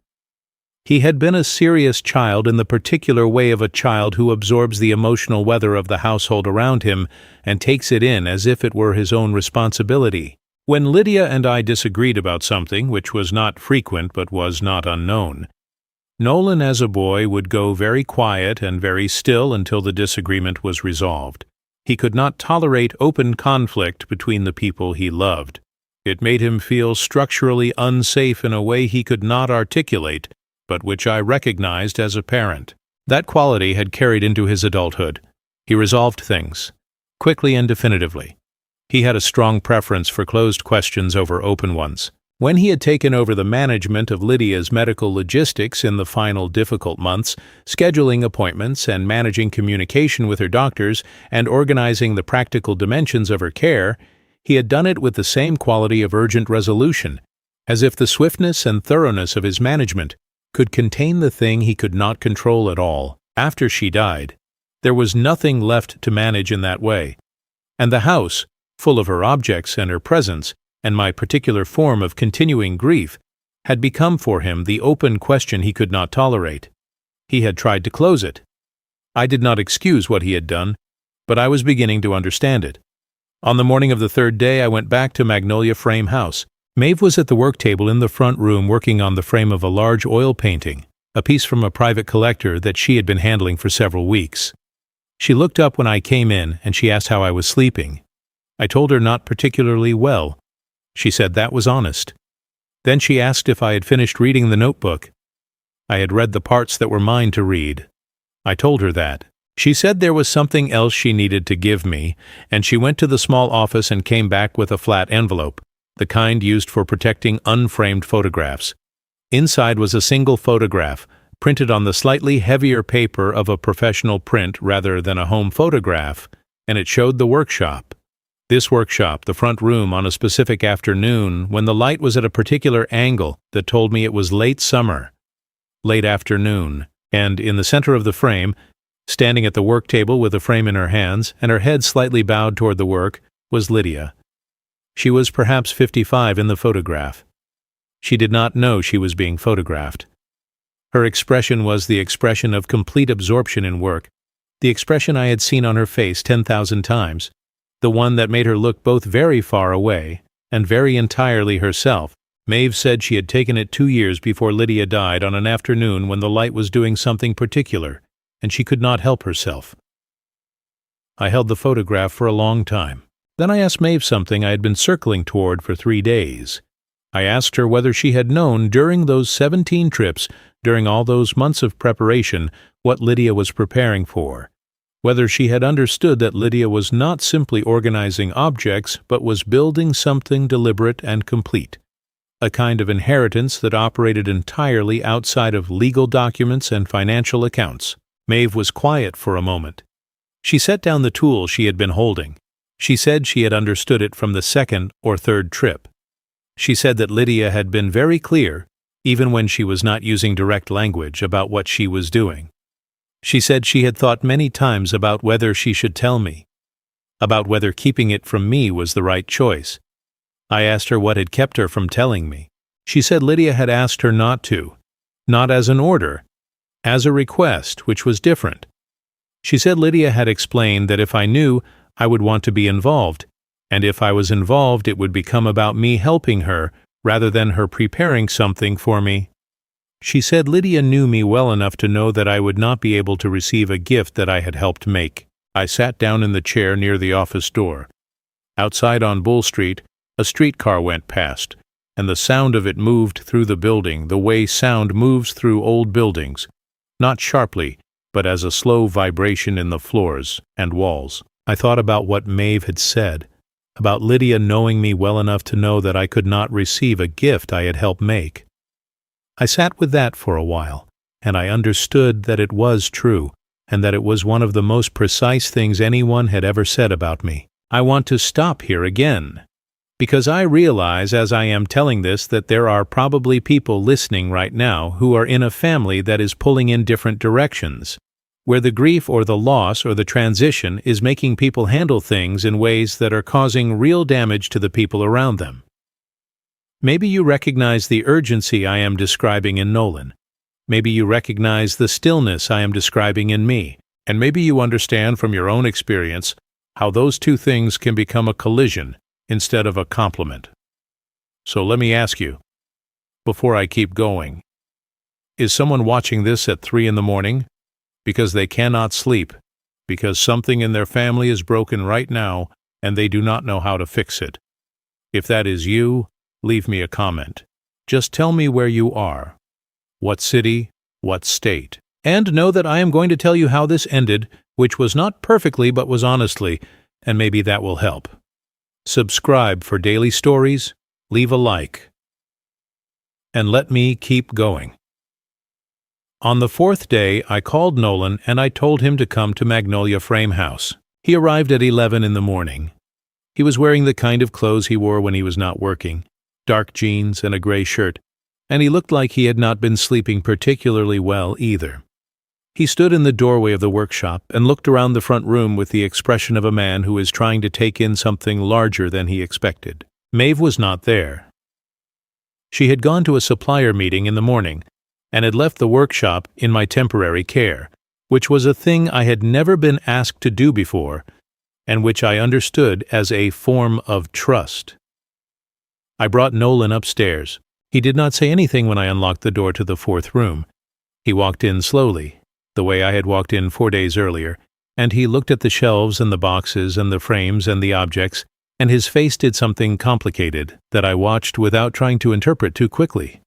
He had been a serious child in the particular way of a child who absorbs the emotional weather of the household around him and takes it in as if it were his own responsibility. When Lydia and I disagreed about something, which was not frequent but was not unknown, Nolan as a boy would go very quiet and very still until the disagreement was resolved. He could not tolerate open conflict between the people he loved. It made him feel structurally unsafe in a way he could not articulate, but which I recognized as a parent. That quality had carried into his adulthood. He resolved things, quickly and definitively. He had a strong preference for closed questions over open ones. When he had taken over the management of Lydia's medical logistics in the final difficult months, scheduling appointments and managing communication with her doctors and organizing the practical dimensions of her care, he had done it with the same quality of urgent resolution, as if the swiftness and thoroughness of his management could contain the thing he could not control at all. After she died, there was nothing left to manage in that way, and the house, full of her objects and her presence, and my particular form of continuing grief, had become for him the open question he could not tolerate. He had tried to close it. I did not excuse what he had done, but I was beginning to understand it. On the morning of the third day I went back to Magnolia Frame House. Maeve was at the work table in the front room working on the frame of a large oil painting, a piece from a private collector that she had been handling for several weeks. She looked up when I came in and she asked how I was sleeping. I told her not particularly well. She said that was honest. Then she asked if I had finished reading the notebook. I had read the parts that were mine to read. I told her that. She said there was something else she needed to give me, and she went to the small office and came back with a flat envelope, the kind used for protecting unframed photographs. Inside was a single photograph, printed on the slightly heavier paper of a professional print rather than a home photograph, and it showed the workshop. This workshop, the front room, on a specific afternoon when the light was at a particular angle that told me it was late summer, late afternoon, and in the center of the frame, standing at the work table with the frame in her hands and her head slightly bowed toward the work, was Lydia. She was perhaps 55 in the photograph. She did not know she was being photographed. Her expression was the expression of complete absorption in work, the expression I had seen on her face 10,000 times, the one that made her look both very far away and very entirely herself. Maeve said she had taken it 2 years before Lydia died on an afternoon when the light was doing something particular, and she could not help herself. I held the photograph for a long time. Then I asked Maeve something I had been circling toward for 3 days. I asked her whether she had known during those 17 trips, during all those months of preparation, what Lydia was preparing for. Whether she had understood that Lydia was not simply organizing objects, but was building something deliberate and complete. A kind of inheritance that operated entirely outside of legal documents and financial accounts. Maeve was quiet for a moment. She set down the tool she had been holding. She said she had understood it from the second or third trip. She said that Lydia had been very clear, even when she was not using direct language, about what she was doing. She said she had thought many times about whether she should tell me, about whether keeping it from me was the right choice. I asked her what had kept her from telling me. She said Lydia had asked her not to, not as an order, as a request, which was different. She said Lydia had explained that if I knew, I would want to be involved, and if I was involved it would become about me helping her rather than her preparing something for me. She said Lydia knew me well enough to know that I would not be able to receive a gift that I had helped make. I sat down in the chair near the office door. Outside on Bull Street, a streetcar went past, and the sound of it moved through the building the way sound moves through old buildings, not sharply, but as a slow vibration in the floors and walls. I thought about what Maeve had said, about Lydia knowing me well enough to know that I could not receive a gift I had helped make. I sat with that for a while, and I understood that it was true, and that it was one of the most precise things anyone had ever said about me. I want to stop here again, because I realize as I am telling this that there are probably people listening right now who are in a family that is pulling in different directions, where the grief or the loss or the transition is making people handle things in ways that are causing real damage to the people around them. Maybe you recognize the urgency I am describing in Nolan. Maybe you recognize the stillness I am describing in me. And maybe you understand from your own experience how those two things can become a collision instead of a complement. So let me ask you, before I keep going, is someone watching this at 3 a.m. because they cannot sleep, because something in their family is broken right now and they do not know how to fix it? If that is you, leave me a comment. Just tell me where you are, what city, what state. And know that I am going to tell you how this ended, which was not perfectly but was honestly, and maybe that will help. Subscribe for daily stories, leave a like, and let me keep going. On the 4th day, I called Nolan and I told him to come to Magnolia Frame House. He arrived at 11 in the morning. He was wearing the kind of clothes he wore when he was not working, dark jeans and a gray shirt, and he looked like he had not been sleeping particularly well either. He stood in the doorway of the workshop and looked around the front room with the expression of a man who is trying to take in something larger than he expected. Maeve was not there. She had gone to a supplier meeting in the morning and had left the workshop in my temporary care, which was a thing I had never been asked to do before, and which I understood as a form of trust. I brought Nolan upstairs. He did not say anything when I unlocked the door to the 4th room. He walked in slowly, the way I had walked in 4 days earlier, and he looked at the shelves and the boxes and the frames and the objects, and his face did something complicated that I watched without trying to interpret too quickly.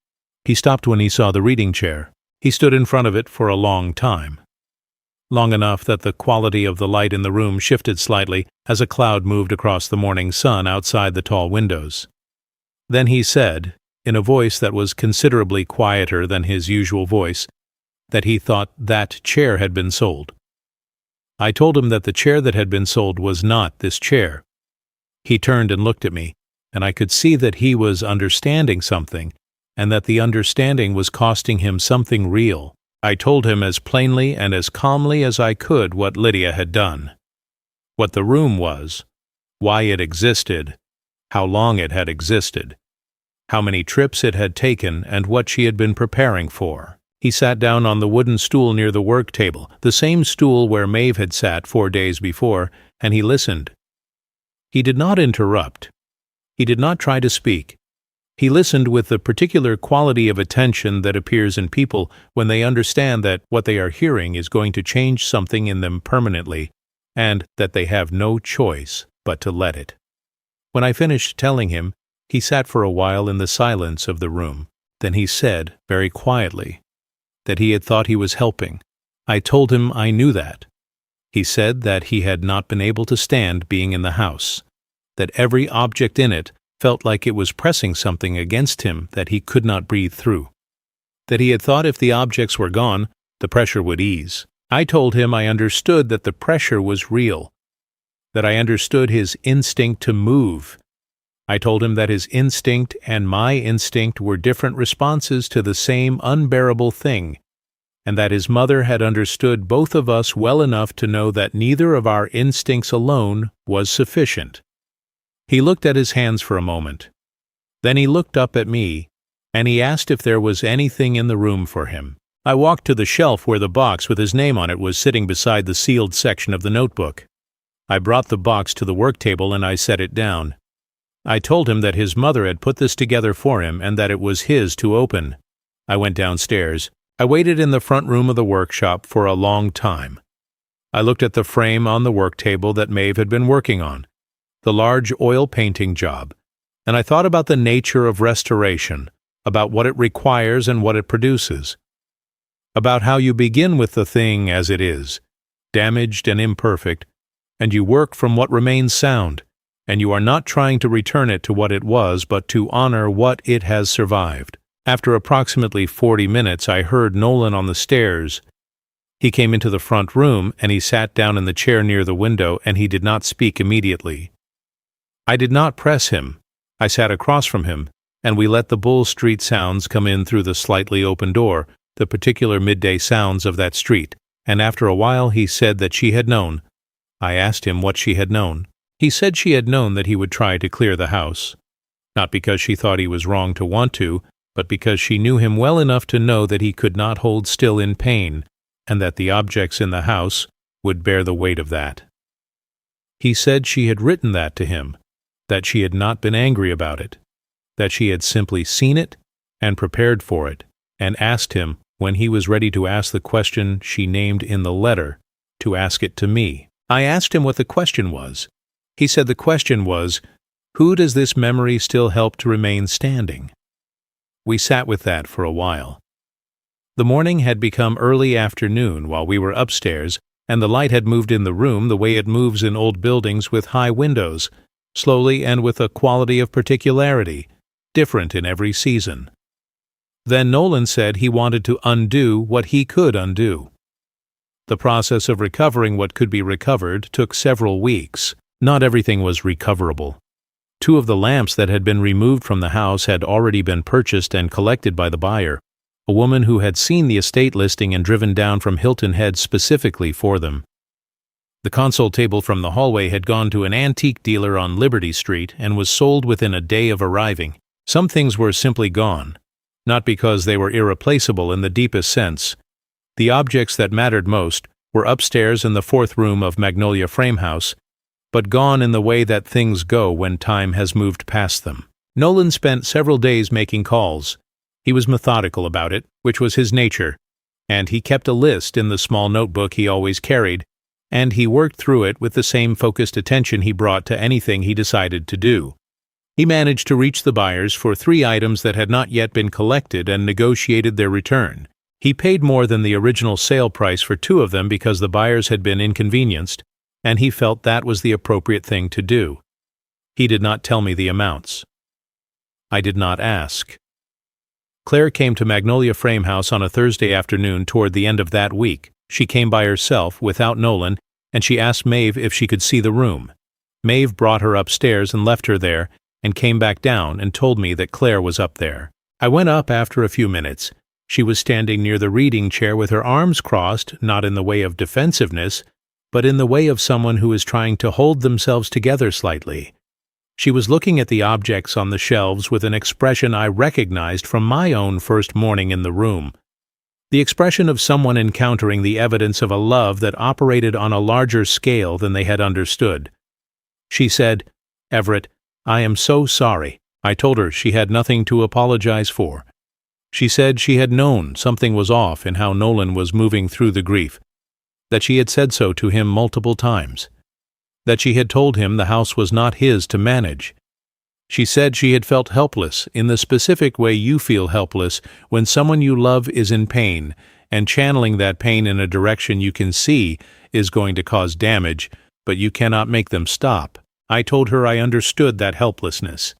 He stopped when he saw the reading chair. He stood in front of it for a long time. Long enough that the quality of the light in the room shifted slightly as a cloud moved across the morning sun outside the tall windows. Then he said, in a voice that was considerably quieter than his usual voice, that he thought that chair had been sold. I told him that the chair that had been sold was not this chair. He turned and looked at me, and I could see that he was understanding something, and that the understanding was costing him something real. I told him as plainly and as calmly as I could what Lydia had done, what the room was, why it existed, how long it had existed, how many trips it had taken, and what she had been preparing for. He sat down on the wooden stool near the work table, the same stool where Maeve had sat 4 days before, and he listened. He did not interrupt. He did not try to speak. He listened with the particular quality of attention that appears in people when they understand that what they are hearing is going to change something in them permanently, and that they have no choice but to let it. When I finished telling him, He sat for a while in the silence of the room. Then he said, very quietly, that he had thought he was helping. I told him I knew that. He said that he had not been able to stand being in the house, that every object in it felt like it was pressing something against him that he could not breathe through, that he had thought if the objects were gone, the pressure would ease. I told him I understood that the pressure was real, that I understood his instinct to move. I told him that his instinct and my instinct were different responses to the same unbearable thing, and that his mother had understood both of us well enough to know that neither of our instincts alone was sufficient. He looked at his hands for a moment. Then he looked up at me, and he asked if there was anything in the room for him. I walked to the shelf where the box with his name on it was sitting beside the sealed section of the notebook. I brought the box to the work table and I set it down. I told him that his mother had put this together for him and that it was his to open. I went downstairs. I waited in the front room of the workshop for a long time. I looked at the frame on the work table that Maeve had been working on, the large oil painting job, and I thought about the nature of restoration, about what it requires and what it produces, about how you begin with the thing as it is, damaged and imperfect, and you work from what remains sound, and you are not trying to return it to what it was, but to honor what it has survived. After approximately 40 minutes, I heard Nolan on the stairs. He came into the front room, and he sat down in the chair near the window, and he did not speak immediately. I did not press him. I sat across from him, and we let the Bull Street sounds come in through the slightly open door, the particular midday sounds of that street, and after a while he said that she had known. I asked him what she had known. He said she had known that he would try to clear the house, not because she thought he was wrong to want to, but because she knew him well enough to know that he could not hold still in pain, and that the objects in the house would bear the weight of that. He said she had written that to him, that she had not been angry about it, that she had simply seen it and prepared for it, and asked him, when he was ready to ask the question she named in the letter, to ask it to me. I asked him what the question was. He said the question was, who does this memory still help to remain standing? We sat with that for a while. The morning had become early afternoon while we were upstairs, and the light had moved in the room the way it moves in old buildings with high windows, slowly and with a quality of particularity, different in every season. Then Nolan said he wanted to undo what he could undo. The process of recovering what could be recovered took several weeks. Not everything was recoverable. 2 of the lamps that had been removed from the house had already been purchased and collected by the buyer, a woman who had seen the estate listing and driven down from Hilton Head specifically for them. The console table from the hallway had gone to an antique dealer on Liberty Street and was sold within a day of arriving. Some things were simply gone, not because they were irreplaceable in the deepest sense. The objects that mattered most were upstairs in the 4th room of Magnolia Frame House, but gone in the way that things go when time has moved past them. Nolan spent several days making calls. He was methodical about it, which was his nature, and he kept a list in the small notebook he always carried, and he worked through it with the same focused attention he brought to anything he decided to do. He managed to reach the buyers for 3 items that had not yet been collected and negotiated their return. He paid more than the original sale price for 2 of them because the buyers had been inconvenienced, and he felt that was the appropriate thing to do. He did not tell me the amounts. I did not ask. Claire came to Magnolia Frame House on a Thursday afternoon toward the end of that week. She came by herself, without Nolan, and she asked Maeve if she could see the room. Maeve brought her upstairs and left her there, and came back down and told me that Claire was up there. I went up after a few minutes. She was standing near the reading chair with her arms crossed, not in the way of defensiveness, but in the way of someone who is trying to hold themselves together slightly. She was looking at the objects on the shelves with an expression I recognized from my own first morning in the room, the expression of someone encountering the evidence of a love that operated on a larger scale than they had understood. She said, "Everett, I am so sorry." I told her she had nothing to apologize for. She said she had known something was off in how Nolan was moving through the grief, that she had said so to him multiple times, that she had told him the house was not his to manage. She said she had felt helpless in the specific way you feel helpless when someone you love is in pain, and channeling that pain in a direction you can see is going to cause damage, but you cannot make them stop. I told her I understood that helplessness.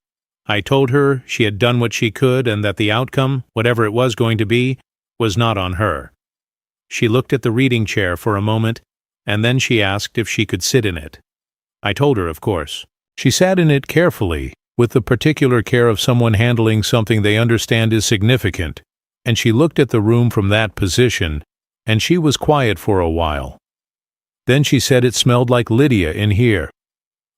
I told her she had done what she could and that the outcome, whatever it was going to be, was not on her. She looked at the reading chair for a moment, and then she asked if she could sit in it. I told her, of course. She sat in it carefully, with the particular care of someone handling something they understand is significant, and she looked at the room from that position, and she was quiet for a while. Then she said it smelled like Lydia in here.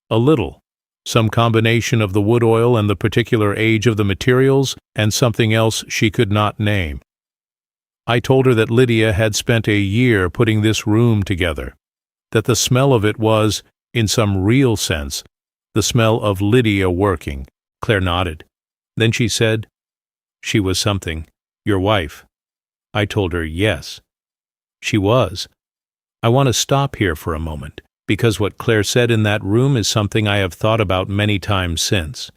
A little. Some combination of the wood oil and the particular age of the materials, and something else she could not name. I told her that Lydia had spent a year putting this room together, that the smell of it was, in some real sense, the smell of Lydia working. Claire nodded. Then she said, "She was something. Your wife." I told her yes. She was. I want to stop here for a moment, because what Claire said in that room is something I have thought about many times since.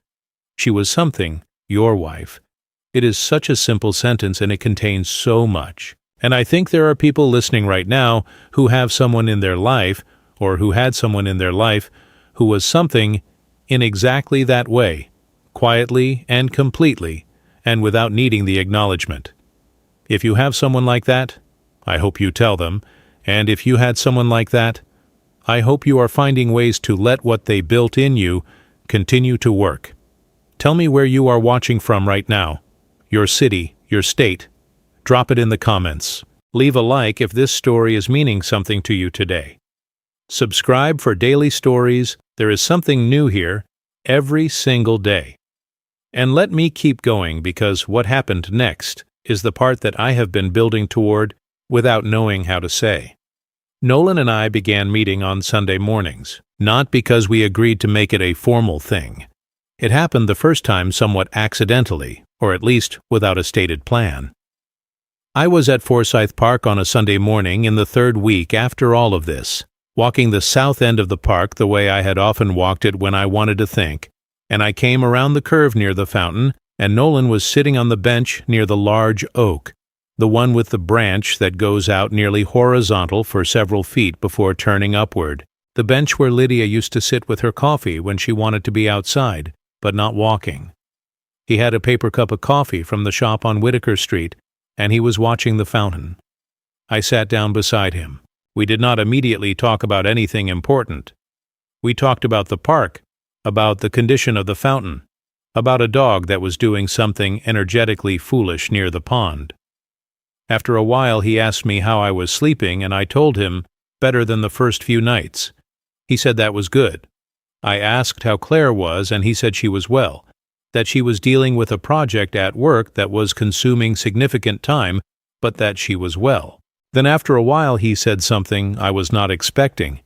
She was something, your wife. It is such a simple sentence and it contains so much. And I think there are people listening right now who have someone in their life, or who had someone in their life, who was something in exactly that way, quietly and completely, and without needing the acknowledgement. If you have someone like that, I hope you tell them, and if you had someone like that, I hope you are finding ways to let what they built in you continue to work. Tell me where you are watching from right now, your city, your state. Drop it in the comments. Leave a like if this story is meaning something to you today. Subscribe for daily stories. There is something new here every single day. And let me keep going, because what happened next is the part that I have been building toward without knowing how to say. Nolan and I began meeting on Sunday mornings, not because we agreed to make it a formal thing. It happened the first time somewhat accidentally, or at least without a stated plan. I was at Forsyth Park on a Sunday morning in the third week after all of this, walking the south end of the park the way I had often walked it when I wanted to think, and I came around the curve near the fountain, and Nolan was sitting on the bench near the large oak, the one with the branch that goes out nearly horizontal for several feet before turning upward, the bench where Lydia used to sit with her coffee when she wanted to be outside, but not walking. He had a paper cup of coffee from the shop on Whitaker Street, and he was watching the fountain. I sat down beside him. We did not immediately talk about anything important. We talked about the park, about the condition of the fountain, about a dog that was doing something energetically foolish near the pond. After a while he asked me how I was sleeping, and I told him, better than the first few nights. He said that was good. I asked how Claire was, and he said she was well, that she was dealing with a project at work that was consuming significant time, but that she was well. Then after a while he said something I was not expecting.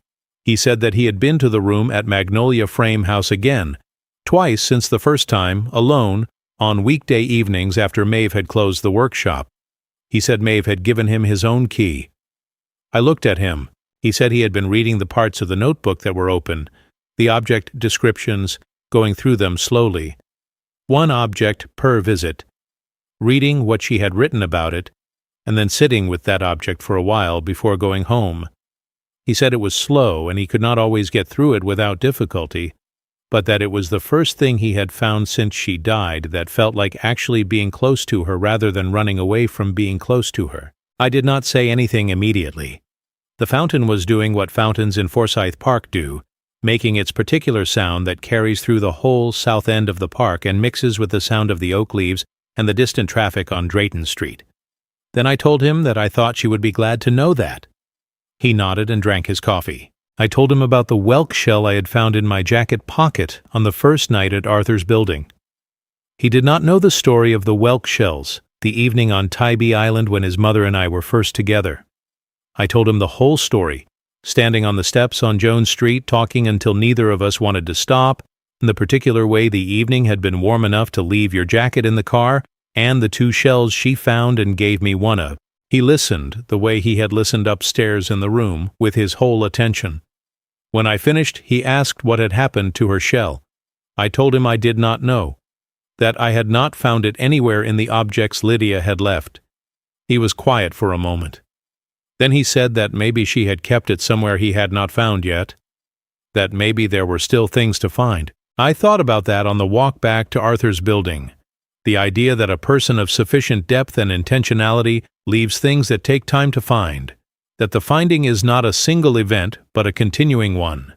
He said that he had been to the room at Magnolia Frame House again, twice since the first time, alone, on weekday evenings after Maeve had closed the workshop. He said Maeve had given him his own key. I looked at him. He said he had been reading the parts of the notebook that were open, the object descriptions, going through them slowly. One object per visit, reading what she had written about it, and then sitting with that object for a while before going home. He said it was slow and he could not always get through it without difficulty, but that it was the first thing he had found since she died that felt like actually being close to her rather than running away from being close to her. I did not say anything immediately. The fountain was doing what fountains in Forsyth Park do, making its particular sound that carries through the whole south end of the park and mixes with the sound of the oak leaves and the distant traffic on Drayton Street. Then I told him that I thought she would be glad to know that. He nodded and drank his coffee. I told him about the whelk shell I had found in my jacket pocket on the first night at Arthur's building. He did not know the story of the whelk shells, the evening on Tybee Island when his mother and I were first together. I told him the whole story, standing on the steps on Jones Street talking until neither of us wanted to stop, and the particular way the evening had been warm enough to leave your jacket in the car, and the 2 shells she found and gave me one of. He listened the way he had listened upstairs in the room, with his whole attention. When I finished, he asked what had happened to her shell. I told him I did not know, that I had not found it anywhere in the objects Lydia had left. He was quiet for a moment. Then he said that maybe she had kept it somewhere he had not found yet, that maybe there were still things to find. I thought about that on the walk back to Arthur's building. The idea that a person of sufficient depth and intentionality leaves things that take time to find, that the finding is not a single event but a continuing one,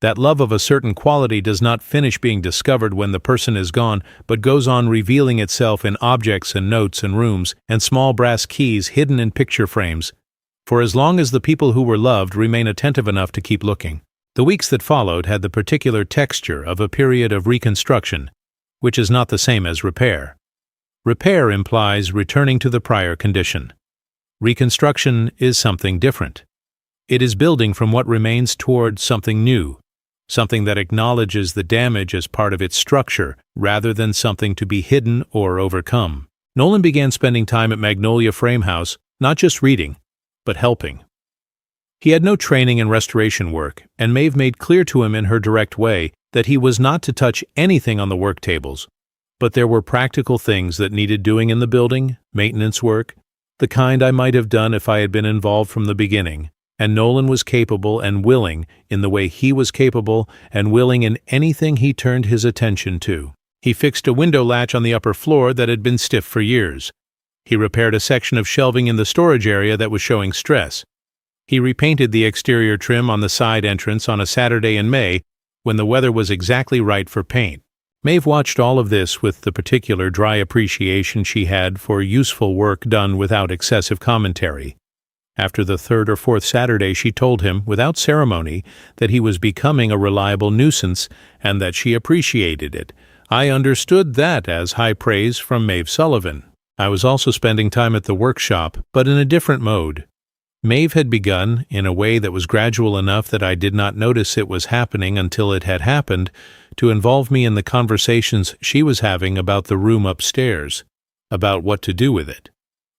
that love of a certain quality does not finish being discovered when the person is gone, but goes on revealing itself in objects and notes and rooms and small brass keys hidden in picture frames, for as long as the people who were loved remain attentive enough to keep looking. The weeks that followed had the particular texture of a period of reconstruction, which is not the same as repair. Repair implies returning to the prior condition. Reconstruction is something different. It is building from what remains toward something new, something that acknowledges the damage as part of its structure rather than something to be hidden or overcome. Nolan began spending time at Magnolia Frame House, not just reading, but helping. He had no training in restoration work, and Maeve made clear to him in her direct way that he was not to touch anything on the work tables, but there were practical things that needed doing in the building, maintenance work, the kind I might have done if I had been involved from the beginning, and Nolan was capable and willing in the way he was capable and willing in anything he turned his attention to. He fixed a window latch on the upper floor that had been stiff for years. He repaired a section of shelving in the storage area that was showing stress. He repainted the exterior trim on the side entrance on a Saturday in May when the weather was exactly right for paint. Maeve watched all of this with the particular dry appreciation she had for useful work done without excessive commentary. After the third or fourth Saturday, she told him, without ceremony, that he was becoming a reliable nuisance and that she appreciated it. I understood that as high praise from Maeve Sullivan. I was also spending time at the workshop, but in a different mode. Maeve had begun, in a way that was gradual enough that I did not notice it was happening until it had happened, to involve me in the conversations she was having about the room upstairs, about what to do with it,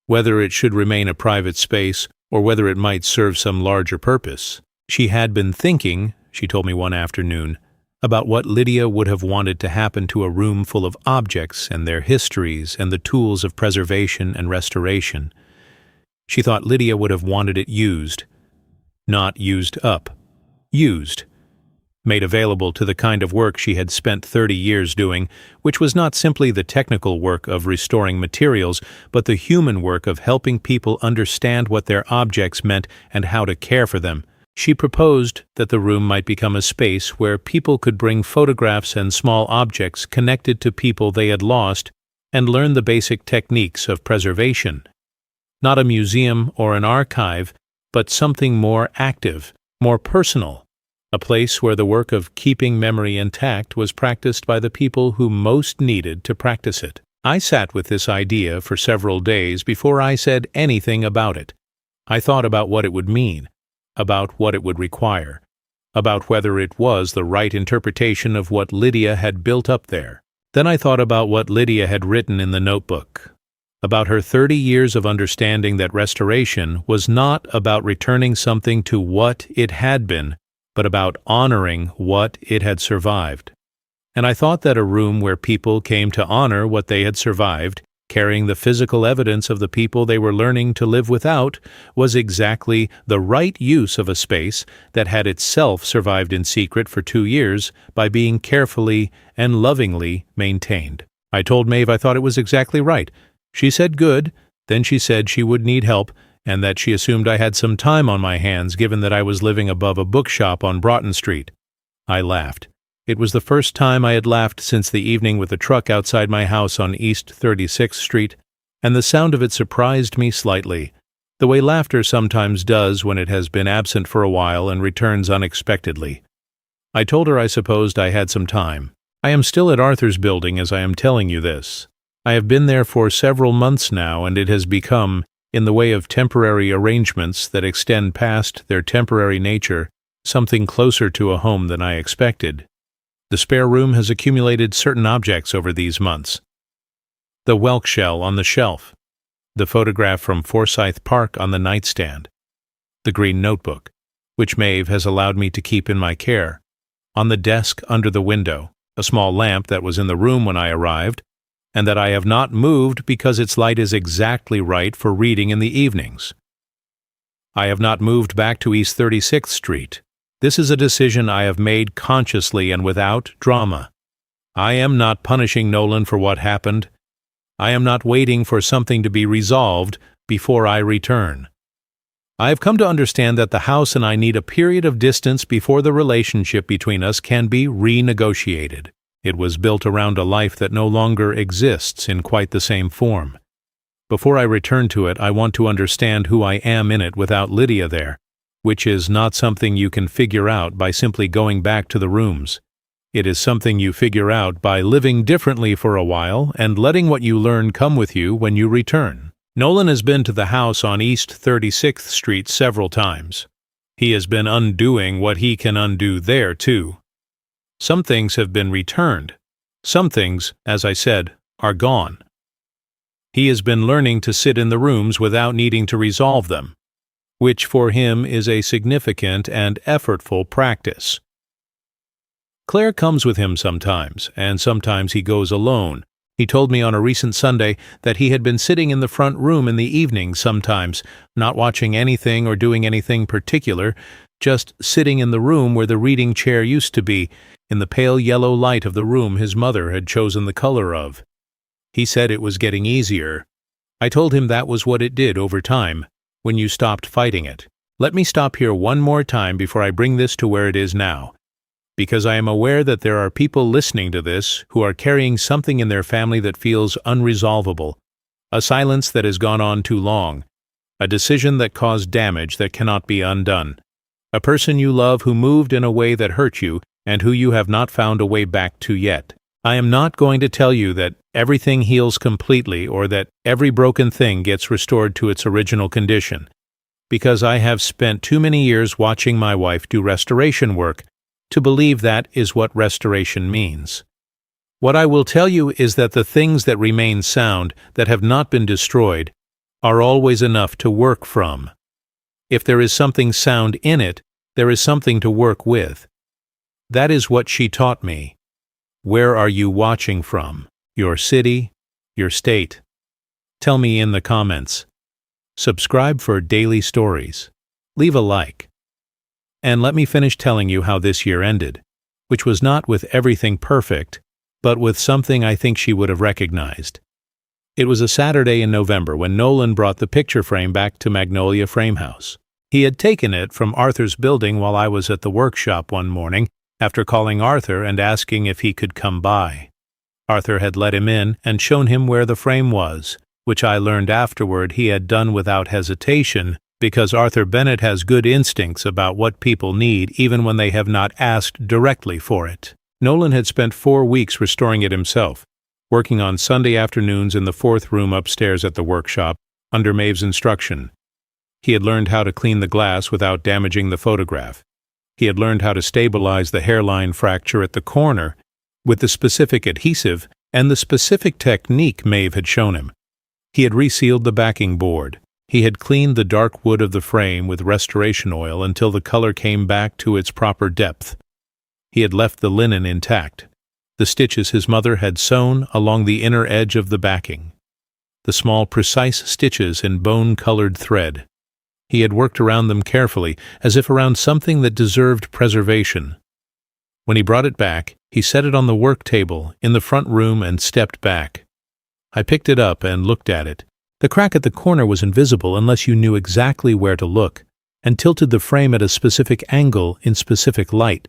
whether it should remain a private space or whether it might serve some larger purpose. She had been thinking, she told me one afternoon, about what Lydia would have wanted to happen to a room full of objects and their histories and the tools of preservation and restoration. She thought Lydia would have wanted it used, not used up, used, made available to the kind of work she had spent 30 years doing, which was not simply the technical work of restoring materials, but the human work of helping people understand what their objects meant and how to care for them. She proposed that the room might become a space where people could bring photographs and small objects connected to people they had lost and learn the basic techniques of preservation. Not a museum or an archive, but something more active, more personal, a place where the work of keeping memory intact was practiced by the people who most needed to practice it. I sat with this idea for several days before I said anything about it. I thought about what it would mean, about what it would require, about whether it was the right interpretation of what Lydia had built up there. Then I thought about what Lydia had written in the notebook, about her 30 years of understanding that restoration was not about returning something to what it had been, but about honoring what it had survived. And I thought that a room where people came to honor what they had survived, carrying the physical evidence of the people they were learning to live without, was exactly the right use of a space that had itself survived in secret for 2 years by being carefully and lovingly maintained. I told Maeve I thought it was exactly right. She said good, then she said she would need help, and that she assumed I had some time on my hands given that I was living above a bookshop on Broughton Street. I laughed. It was the first time I had laughed since the evening with the truck outside my house on East 36th Street, and the sound of it surprised me slightly, the way laughter sometimes does when it has been absent for a while and returns unexpectedly. I told her I supposed I had some time. I am still at Arthur's building as I am telling you this. I have been there for several months now, and it has become, in the way of temporary arrangements that extend past their temporary nature, something closer to a home than I expected. The spare room has accumulated certain objects over these months. The whelk shell on the shelf, the photograph from Forsyth Park on the nightstand, the green notebook, which Maeve has allowed me to keep in my care, on the desk under the window, a small lamp that was in the room when I arrived, and that I have not moved because its light is exactly right for reading in the evenings. I have not moved back to East 36th Street. This is a decision I have made consciously and without drama. I am not punishing Nolan for what happened. I am not waiting for something to be resolved before I return. I have come to understand that the house and I need a period of distance before the relationship between us can be renegotiated. It was built around a life that no longer exists in quite the same form. Before I return to it, I want to understand who I am in it without Lydia there, which is not something you can figure out by simply going back to the rooms. It is something you figure out by living differently for a while and letting what you learn come with you when you return. Nolan has been to the house on East 36th Street several times. He has been undoing what he can undo there, too. Some things have been returned. Some things, as I said, are gone. He has been learning to sit in the rooms without needing to resolve them, which for him is a significant and effortful practice. Claire comes with him sometimes, and sometimes he goes alone. He told me on a recent Sunday that he had been sitting in the front room in the evenings sometimes, not watching anything or doing anything particular, just sitting in the room where the reading chair used to be, in the pale yellow light of the room his mother had chosen the color of. He said it was getting easier. I told him that was what it did over time, when you stopped fighting it. Let me stop here one more time before I bring this to where it is now, because I am aware that there are people listening to this who are carrying something in their family that feels unresolvable, a silence that has gone on too long, a decision that caused damage that cannot be undone, a person you love who moved in a way that hurt you and who you have not found a way back to yet. I am not going to tell you that everything heals completely or that every broken thing gets restored to its original condition, because I have spent too many years watching my wife do restoration work to believe that is what restoration means. What I will tell you is that the things that remain sound, that have not been destroyed, are always enough to work from. If there is something sound in it, there is something to work with. That is what she taught me. Where are you watching from? Your city? Your state? Tell me in the comments. Subscribe for daily stories. Leave a like. And let me finish telling you how this year ended, which was not with everything perfect, but with something I think she would have recognized. It was a Saturday in November when Nolan brought the picture frame back to Magnolia Frame House. He had taken it from Arthur's building while I was at the workshop one morning, after calling Arthur and asking if he could come by. Arthur had let him in and shown him where the frame was, which I learned afterward he had done without hesitation, because Arthur Bennett has good instincts about what people need even when they have not asked directly for it. Nolan had spent 4 weeks restoring it himself, working on Sunday afternoons in the 4th room upstairs at the workshop, under Maeve's instruction. He had learned how to clean the glass without damaging the photograph. He had learned how to stabilize the hairline fracture at the corner with the specific adhesive and the specific technique Maeve had shown him. He had resealed the backing board. He had cleaned the dark wood of the frame with restoration oil until the color came back to its proper depth. He had left the linen intact, the stitches his mother had sewn along the inner edge of the backing, the small precise stitches in bone-colored thread. He had worked around them carefully, as if around something that deserved preservation. When he brought it back, he set it on the work table in the front room and stepped back. I picked it up and looked at it. The crack at the corner was invisible unless you knew exactly where to look, and tilted the frame at a specific angle in specific light.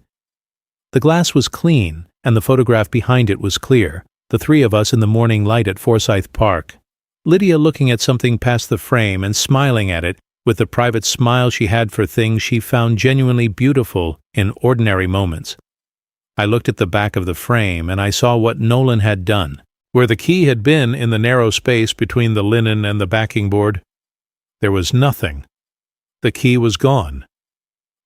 The glass was clean, and the photograph behind it was clear, the three of us in the morning light at Forsyth Park. Lydia looking at something past the frame and smiling at it, with the private smile she had for things she found genuinely beautiful in ordinary moments. I looked at the back of the frame, and I saw what Nolan had done. Where the key had been in the narrow space between the linen and the backing board, there was nothing. The key was gone.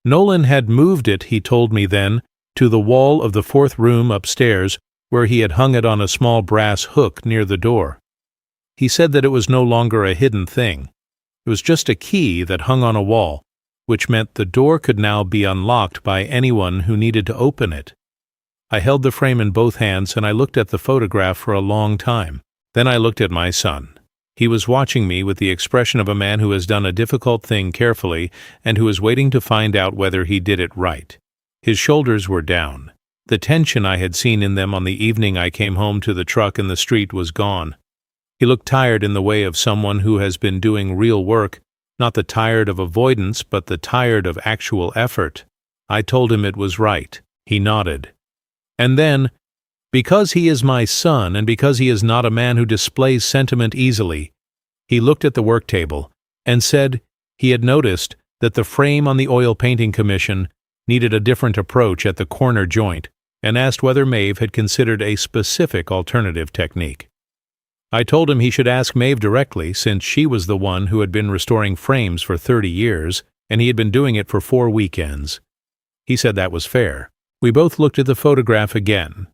Nolan had moved it, he told me then, to the wall of the 4th room upstairs, where he had hung it on a small brass hook near the door. He said that it was no longer a hidden thing. It was just a key that hung on a wall, which meant the door could now be unlocked by anyone who needed to open it. I held the frame in both hands and I looked at the photograph for a long time. Then I looked at my son. He was watching me with the expression of a man who has done a difficult thing carefully and who is waiting to find out whether he did it right. His shoulders were down. The tension I had seen in them on the evening I came home to the truck in the street was gone. He looked tired in the way of someone who has been doing real work, not the tired of avoidance, but the tired of actual effort. I told him it was right. He nodded. And then, because he is my son and because he is not a man who displays sentiment easily, he looked at the work table and said he had noticed that the frame on the oil painting commission needed a different approach at the corner joint and asked whether Maeve had considered a specific alternative technique. I told him he should ask Maeve directly, since she was the one who had been restoring frames for 30 years and he had been doing it for 4 weekends. He said that was fair. We both looked at the photograph again.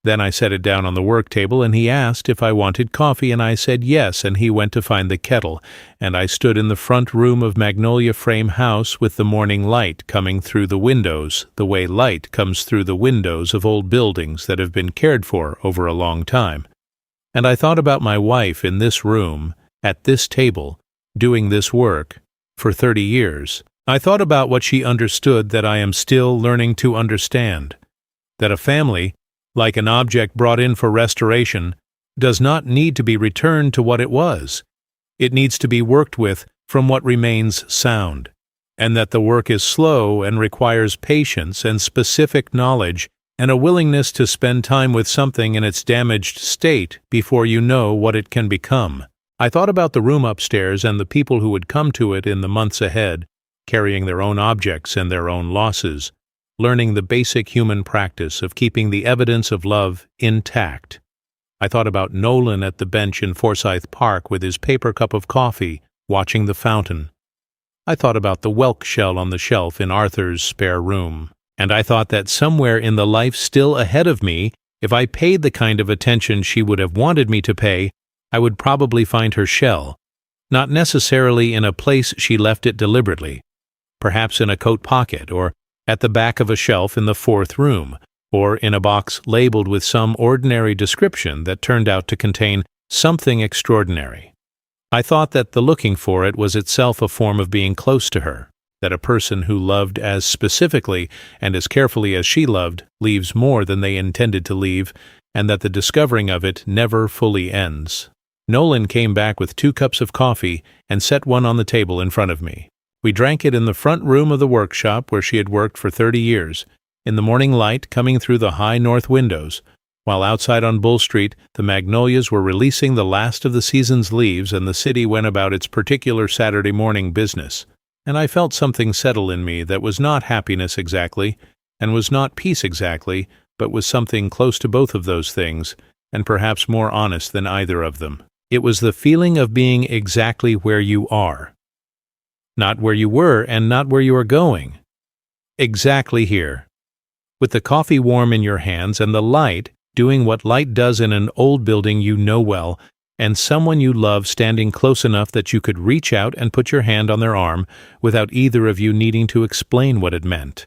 Then I set it down on the work table and he asked if I wanted coffee and I said yes, and he went to find the kettle, and I stood in the front room of Magnolia Frame House with the morning light coming through the windows, the way light comes through the windows of old buildings that have been cared for over a long time. And I thought about my wife in this room, at this table, doing this work, for 30 years. I thought about what she understood that I am still learning to understand, that a family, like an object brought in for restoration, does not need to be returned to what it was. It needs to be worked with from what remains sound, and that the work is slow and requires patience and specific knowledge and a willingness to spend time with something in its damaged state before you know what it can become. I thought about the room upstairs and the people who would come to it in the months ahead, carrying their own objects and their own losses, learning the basic human practice of keeping the evidence of love intact. I thought about Nolan at the bench in Forsyth Park with his paper cup of coffee, watching the fountain. I thought about the whelk shell on the shelf in Arthur's spare room. And I thought that somewhere in the life still ahead of me, if I paid the kind of attention she would have wanted me to pay, I would probably find her shell, not necessarily in a place she left it deliberately, perhaps in a coat pocket, or at the back of a shelf in the 4th room, or in a box labeled with some ordinary description that turned out to contain something extraordinary. I thought that the looking for it was itself a form of being close to her, that a person who loved as specifically and as carefully as she loved leaves more than they intended to leave, and that the discovering of it never fully ends. Nolan came back with 2 cups of coffee and set one on the table in front of me. We drank it in the front room of the workshop where she had worked for 30 years, in the morning light coming through the high north windows, while outside on Bull Street the magnolias were releasing the last of the season's leaves and the city went about its particular Saturday morning business. And I felt something settle in me that was not happiness exactly, and was not peace exactly, but was something close to both of those things, and perhaps more honest than either of them. It was the feeling of being exactly where you are. Not where you were and not where you are going. Exactly here. With the coffee warm in your hands and the light doing what light does in an old building you know well, and someone you love standing close enough that you could reach out and put your hand on their arm without either of you needing to explain what it meant.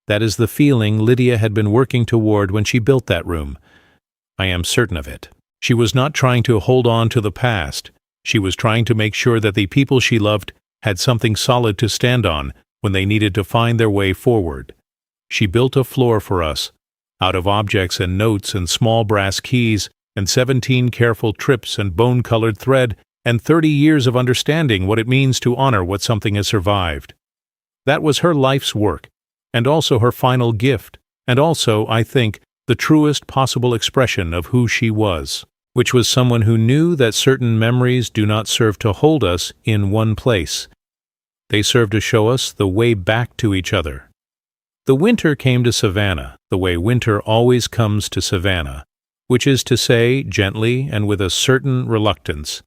That is the feeling Lydia had been working toward when she built that room. I am certain of it. She was not trying to hold on to the past. She was trying to make sure that the people she loved had something solid to stand on when they needed to find their way forward. She built a floor for us, out of objects and notes and small brass keys, and 17 careful trips and bone-colored thread, and 30 years of understanding what it means to honor what something has survived. That was her life's work, and also her final gift, and also, I think, the truest possible expression of who she was, which was someone who knew that certain memories do not serve to hold us in one place. They serve to show us the way back to each other. The winter came to Savannah the way winter always comes to Savannah, which is to say, gently and with a certain reluctance,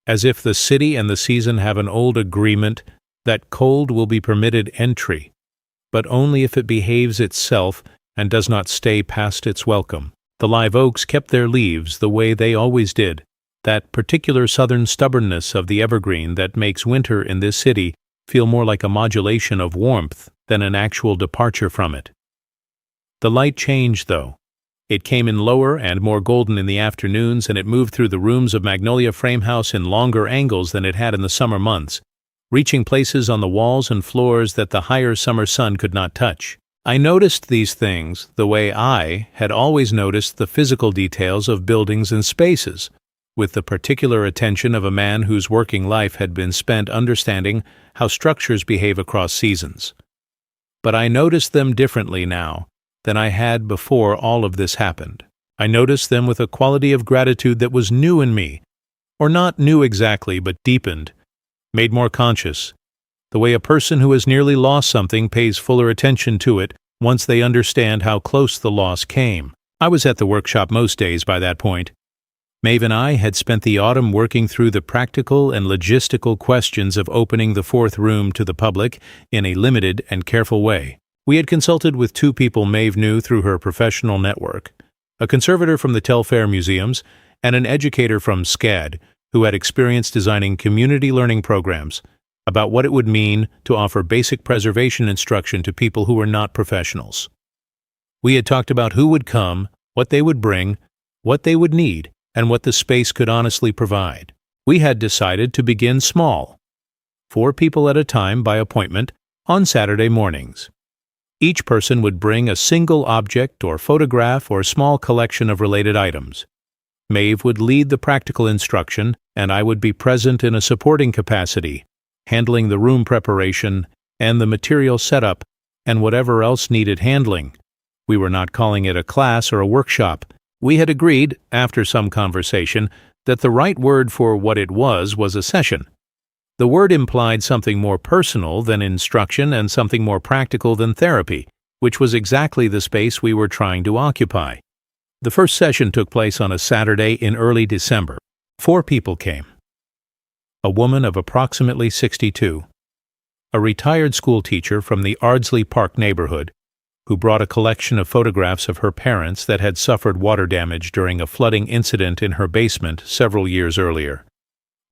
as if the city and the season have an old agreement that cold will be permitted entry, but only if it behaves itself and does not stay past its welcome. The live oaks kept their leaves the way they always did, that particular southern stubbornness of the evergreen that makes winter in this city feel more like a modulation of warmth than an actual departure from it. The light changed, though, It came in lower and more golden in the afternoons, and it moved through the rooms of Magnolia Frame House in longer angles than it had in the summer months, reaching places on the walls and floors that the higher summer sun could not touch. I noticed these things the way I had always noticed the physical details of buildings and spaces, with the particular attention of a man whose working life had been spent understanding how structures behave across seasons. But I noticed them differently now than I had before all of this happened. I noticed them with a quality of gratitude that was new in me, or not new exactly, but deepened, made more conscious, the way a person who has nearly lost something pays fuller attention to it once they understand how close the loss came. I was at the workshop most days by that point. Maeve and I had spent the autumn working through the practical and logistical questions of opening the fourth room to the public in a limited and careful way. We had consulted with two people Maeve knew through her professional network, a conservator from the Telfair Museums and an educator from SCAD who had experience designing community learning programs, about what it would mean to offer basic preservation instruction to people who were not professionals. We had talked about who would come, what they would bring, what they would need, and what the space could honestly provide. We had decided to begin small, 4 people at a time by appointment, on Saturday mornings. Each person would bring a single object or photograph or small collection of related items. Maeve would lead the practical instruction, and I would be present in a supporting capacity, handling the room preparation and the material setup and whatever else needed handling. We were not calling it a class or a workshop. We had agreed, after some conversation, that the right word for what it was a session. The word implied something more personal than instruction and something more practical than therapy, which was exactly the space we were trying to occupy. The first session took place on a Saturday in early December. 4 people came. A woman of approximately 62, a retired school teacher from the Ardsley Park neighborhood, who brought a collection of photographs of her parents that had suffered water damage during a flooding incident in her basement several years earlier.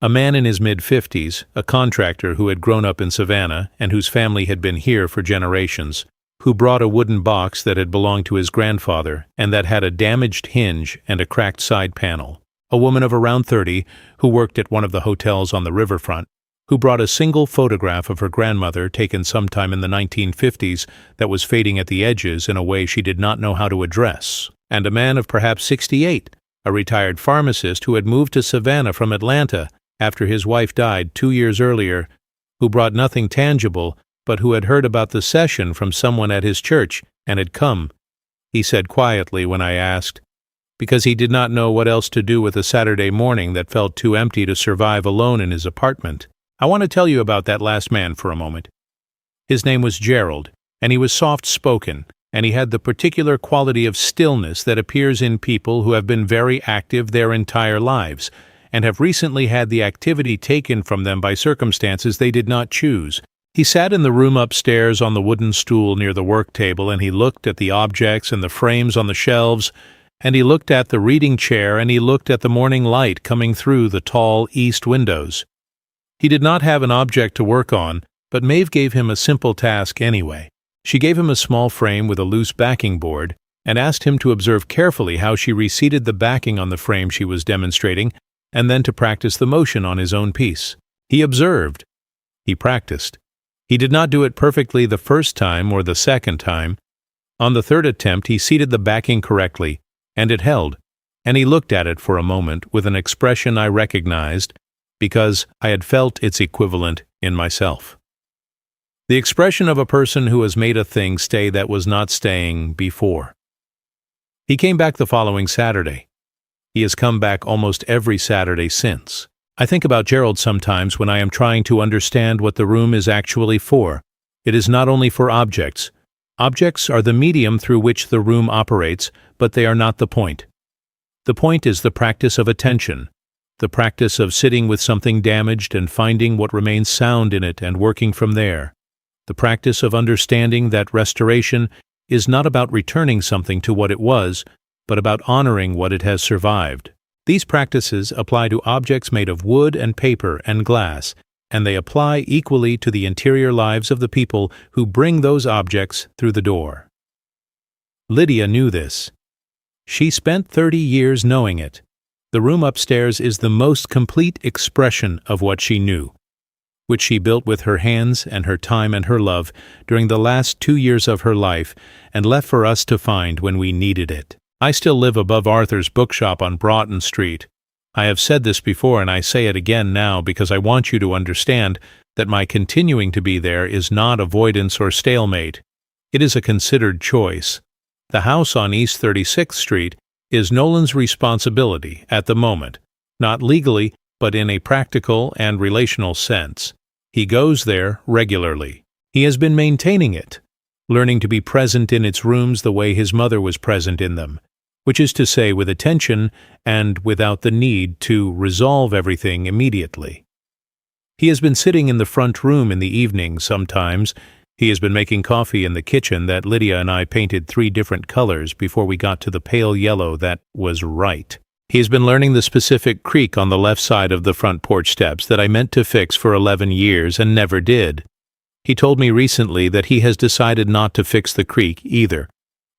A man in his mid-50s, a contractor who had grown up in Savannah and whose family had been here for generations, who brought a wooden box that had belonged to his grandfather and that had a damaged hinge and a cracked side panel. A woman of around 30 who worked at one of the hotels on the riverfront, who brought a single photograph of her grandmother taken sometime in the 1950s that was fading at the edges in a way she did not know how to address. And a man of perhaps 68, a retired pharmacist who had moved to Savannah from Atlanta after his wife died 2 years earlier, who brought nothing tangible, but who had heard about the session from someone at his church and had come, he said quietly when I asked, because he did not know what else to do with a Saturday morning that felt too empty to survive alone in his apartment. I want to tell you about that last man for a moment. His name was Gerald, and he was soft-spoken, and he had the particular quality of stillness that appears in people who have been very active their entire lives, and have recently had the activity taken from them by circumstances they did not choose. He sat in the room upstairs on the wooden stool near the work table, and he looked at the objects and the frames on the shelves, and he looked at the reading chair, and he looked at the morning light coming through the tall east windows. He did not have an object to work on, but Maeve gave him a simple task anyway. She gave him a small frame with a loose backing board, and asked him to observe carefully how she reseated the backing on the frame she was demonstrating, and then to practice the motion on his own piece. He observed. He practiced. He did not do it perfectly the first time or the second time. On the third attempt he seated the backing correctly, and it held, and he looked at it for a moment with an expression I recognized, because I had felt its equivalent in myself. The expression of a person who has made a thing stay that was not staying before. He came back the following Saturday. He has come back almost every Saturday since. I think about Gerald sometimes when I am trying to understand what the room is actually for. It is not only for objects. Objects are the medium through which the room operates, but they are not the point. The point is the practice of attention, the practice of sitting with something damaged and finding what remains sound in it and working from there. The practice of understanding that restoration is not about returning something to what it was, but about honoring what it has survived. These practices apply to objects made of wood and paper and glass, and they apply equally to the interior lives of the people who bring those objects through the door. Lydia knew this. She spent 30 years knowing it. The room upstairs is the most complete expression of what she knew, which she built with her hands and her time and her love during the last 2 years of her life and left for us to find when we needed it. I still live above Arthur's bookshop on Broughton Street. I have said this before and I say it again now because I want you to understand that my continuing to be there is not avoidance or stalemate. It is a considered choice. The house on East 36th Street is Nolan's responsibility at the moment, not legally, but in a practical and relational sense. He goes there regularly. He has been maintaining it, learning to be present in its rooms the way his mother was present in them, which is to say with attention and without the need to resolve everything immediately. He has been sitting in the front room in the evening sometimes. He has been making coffee in the kitchen that Lydia and I painted 3 different colors before we got to the pale yellow that was right. He has been learning the specific creak on the left side of the front porch steps that I meant to fix for 11 years and never did. He told me recently that he has decided not to fix the creak either.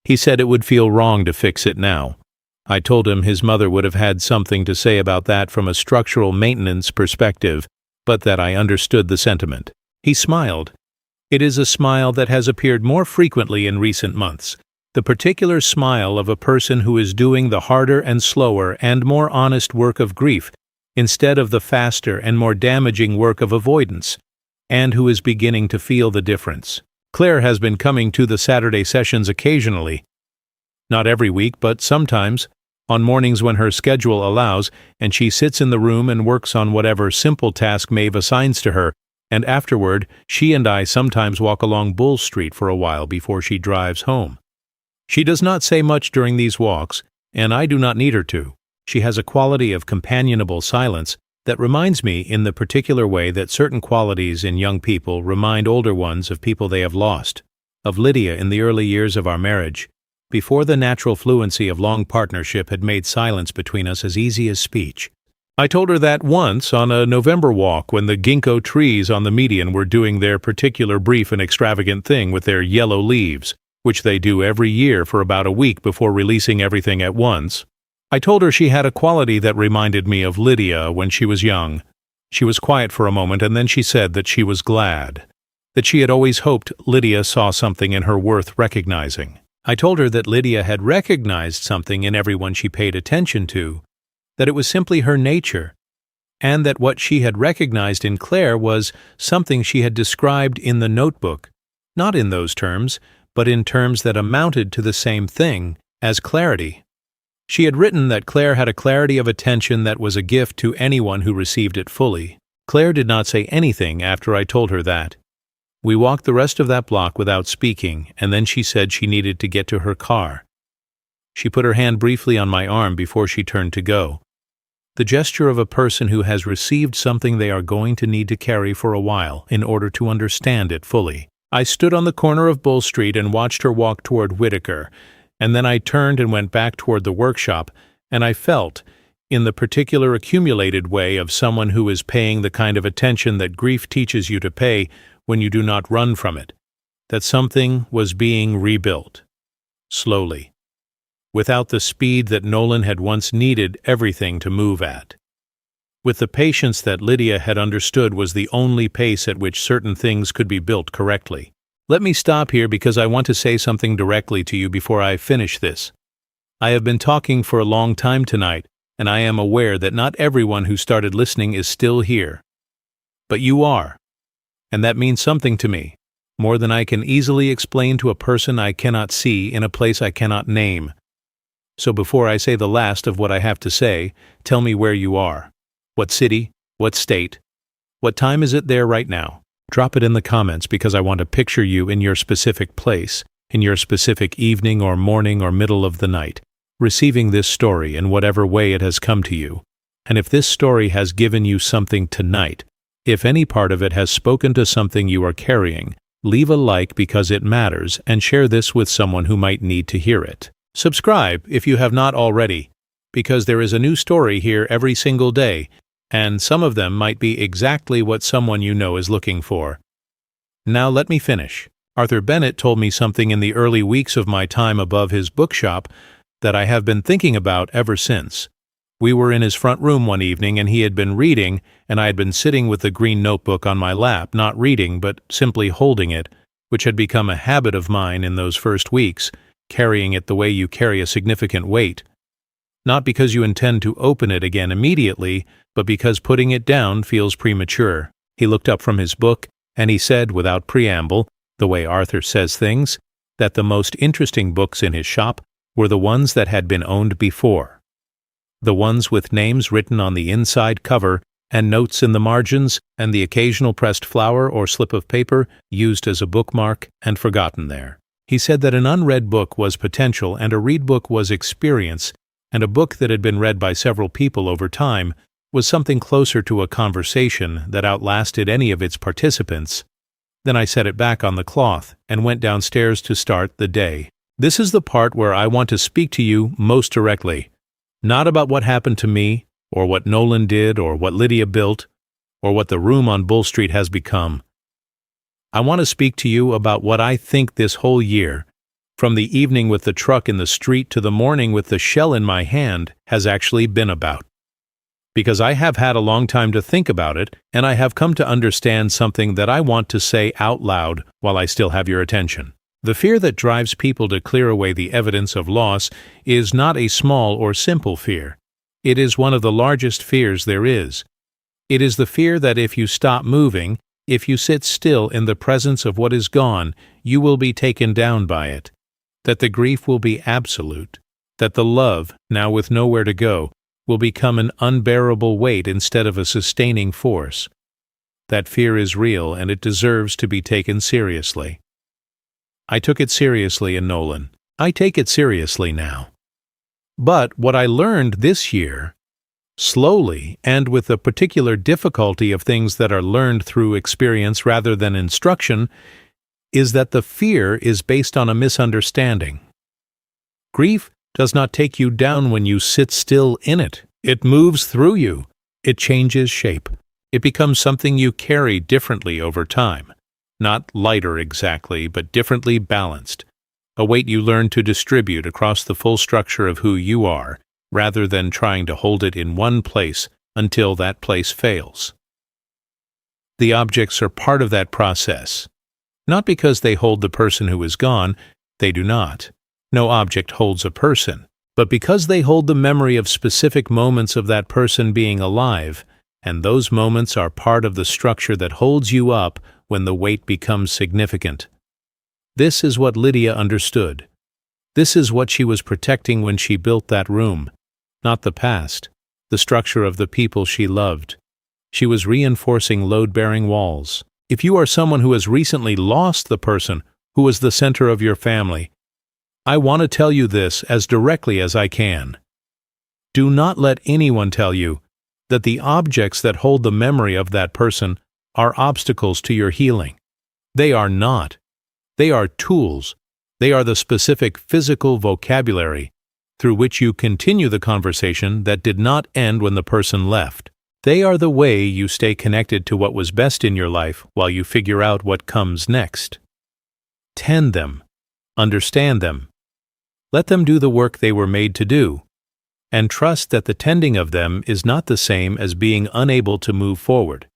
He said it would feel wrong to fix it now. I told him his mother would have had something to say about that from a structural maintenance perspective, but that I understood the sentiment. He smiled. It is a smile that has appeared more frequently in recent months, the particular smile of a person who is doing the harder and slower and more honest work of grief instead of the faster and more damaging work of avoidance, and who is beginning to feel the difference. Claire has been coming to the Saturday sessions occasionally. Not every week, but sometimes, on mornings when her schedule allows, and she sits in the room and works on whatever simple task Maeve assigns to her, and afterward, she and I sometimes walk along Bull Street for a while before she drives home. She does not say much during these walks, and I do not need her to. She has a quality of companionable silence that reminds me in the particular way that certain qualities in young people remind older ones of people they have lost, of Lydia in the early years of our marriage, before the natural fluency of long partnership had made silence between us as easy as speech. I told her that once on a November walk when the ginkgo trees on the median were doing their particular brief and extravagant thing with their yellow leaves, which they do every year for about a week before releasing everything at once. I told her she had a quality that reminded me of Lydia when she was young. She was quiet for a moment, and then she said that she was glad, that she had always hoped Lydia saw something in her worth recognizing. I told her that Lydia had recognized something in everyone she paid attention to, that it was simply her nature, and that what she had recognized in Claire was something she had described in the notebook, not in those terms, but in terms that amounted to the same thing as clarity. She had written that Claire had a clarity of attention that was a gift to anyone who received it fully. Claire did not say anything after I told her that. We walked the rest of that block without speaking, and then she said she needed to get to her car. She put her hand briefly on my arm before she turned to go. The gesture of a person who has received something they are going to need to carry for a while in order to understand it fully. I stood on the corner of Bull Street and watched her walk toward Whitaker, and then I turned and went back toward the workshop, and I felt, in the particular accumulated way of someone who is paying the kind of attention that grief teaches you to pay when you do not run from it, that something was being rebuilt, slowly, without the speed that Nolan had once needed everything to move at, with the patience that Lydia had understood was the only pace at which certain things could be built correctly. Let me stop here because I want to say something directly to you before I finish this. I have been talking for a long time tonight, and I am aware that not everyone who started listening is still here. But you are, and that means something to me, more than I can easily explain to a person I cannot see in a place I cannot name. So before I say the last of what I have to say, tell me where you are. What city? What state? What time is it there right now? Drop it in the comments because I want to picture you in your specific place, in your specific evening or morning or middle of the night, receiving this story in whatever way it has come to you. And if this story has given you something tonight, if any part of it has spoken to something you are carrying, leave a like because it matters and share this with someone who might need to hear it. Subscribe if you have not already, because there is a new story here every single day, and some of them might be exactly what someone you know is looking for. Now let me finish. Arthur Bennett told me something in the early weeks of my time above his bookshop that I have been thinking about ever since. We were in his front room one evening, and he had been reading, and I had been sitting with the green notebook on my lap, not reading, but simply holding it, which had become a habit of mine in those first weeks, carrying it the way you carry a significant weight. Not because you intend to open it again immediately, but because putting it down feels premature. He looked up from his book, and he said, without preamble, the way Arthur says things, that the most interesting books in his shop were the ones that had been owned before. The ones with names written on the inside cover and notes in the margins and the occasional pressed flower or slip of paper used as a bookmark and forgotten there. He said that an unread book was potential and a read book was experience, and a book that had been read by several people over time was something closer to a conversation that outlasted any of its participants. Then I set it back on the cloth and went downstairs to start the day. This is the part where I want to speak to you most directly. Not about what happened to me, or what Nolan did, or what Lydia built, or what the room on Bull Street has become. I want to speak to you about what I think this whole year, from the evening with the truck in the street to the morning with the shell in my hand, has actually been about. Because I have had a long time to think about it, and I have come to understand something that I want to say out loud while I still have your attention. The fear that drives people to clear away the evidence of loss is not a small or simple fear. It is one of the largest fears there is. It is the fear that if you stop moving, if you sit still in the presence of what is gone, you will be taken down by it, that the grief will be absolute, that the love, now with nowhere to go, will become an unbearable weight instead of a sustaining force. That fear is real, and it deserves to be taken seriously. I took it seriously in Nolan. I take it seriously now. But what I learned this year, slowly and with the particular difficulty of things that are learned through experience rather than instruction, is that the fear is based on a misunderstanding. Grief does not take you down when you sit still in it. It moves through you. It changes shape. It becomes something you carry differently over time. Not lighter exactly, but differently balanced. A weight you learn to distribute across the full structure of who you are, rather than trying to hold it in one place until that place fails. The objects are part of that process. Not because they hold the person who is gone, they do not. No object holds a person, but because they hold the memory of specific moments of that person being alive, and those moments are part of the structure that holds you up when the weight becomes significant. This is what Lydia understood. This is what she was protecting when she built that room. Not the past, the structure of the people she loved. She was reinforcing load-bearing walls. If you are someone who has recently lost the person who was the center of your family, I want to tell you this as directly as I can. Do not let anyone tell you that the objects that hold the memory of that person are obstacles to your healing. They are not. They are tools. They are the specific physical vocabulary through which you continue the conversation that did not end when the person left. They are the way you stay connected to what was best in your life while you figure out what comes next. Tend them. Understand them. Let them do the work they were made to do. And trust that the tending of them is not the same as being unable to move forward.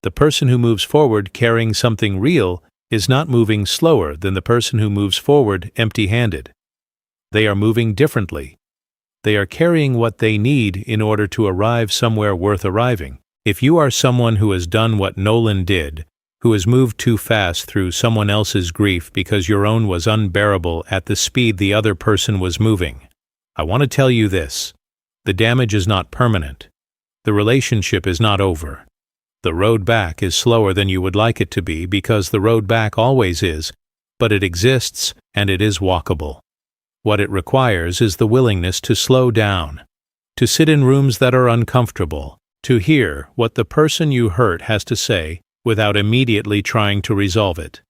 The person who moves forward carrying something real is not moving slower than the person who moves forward empty-handed. They are moving differently. They are carrying what they need in order to arrive somewhere worth arriving. If you are someone who has done what Nolan did, who has moved too fast through someone else's grief because your own was unbearable at the speed the other person was moving, I want to tell you this. The damage is not permanent. The relationship is not over. The road back is slower than you would like it to be because the road back always is, but it exists and it is walkable. What it requires is the willingness to slow down, to sit in rooms that are uncomfortable, to hear what the person you hurt has to say without immediately trying to resolve it,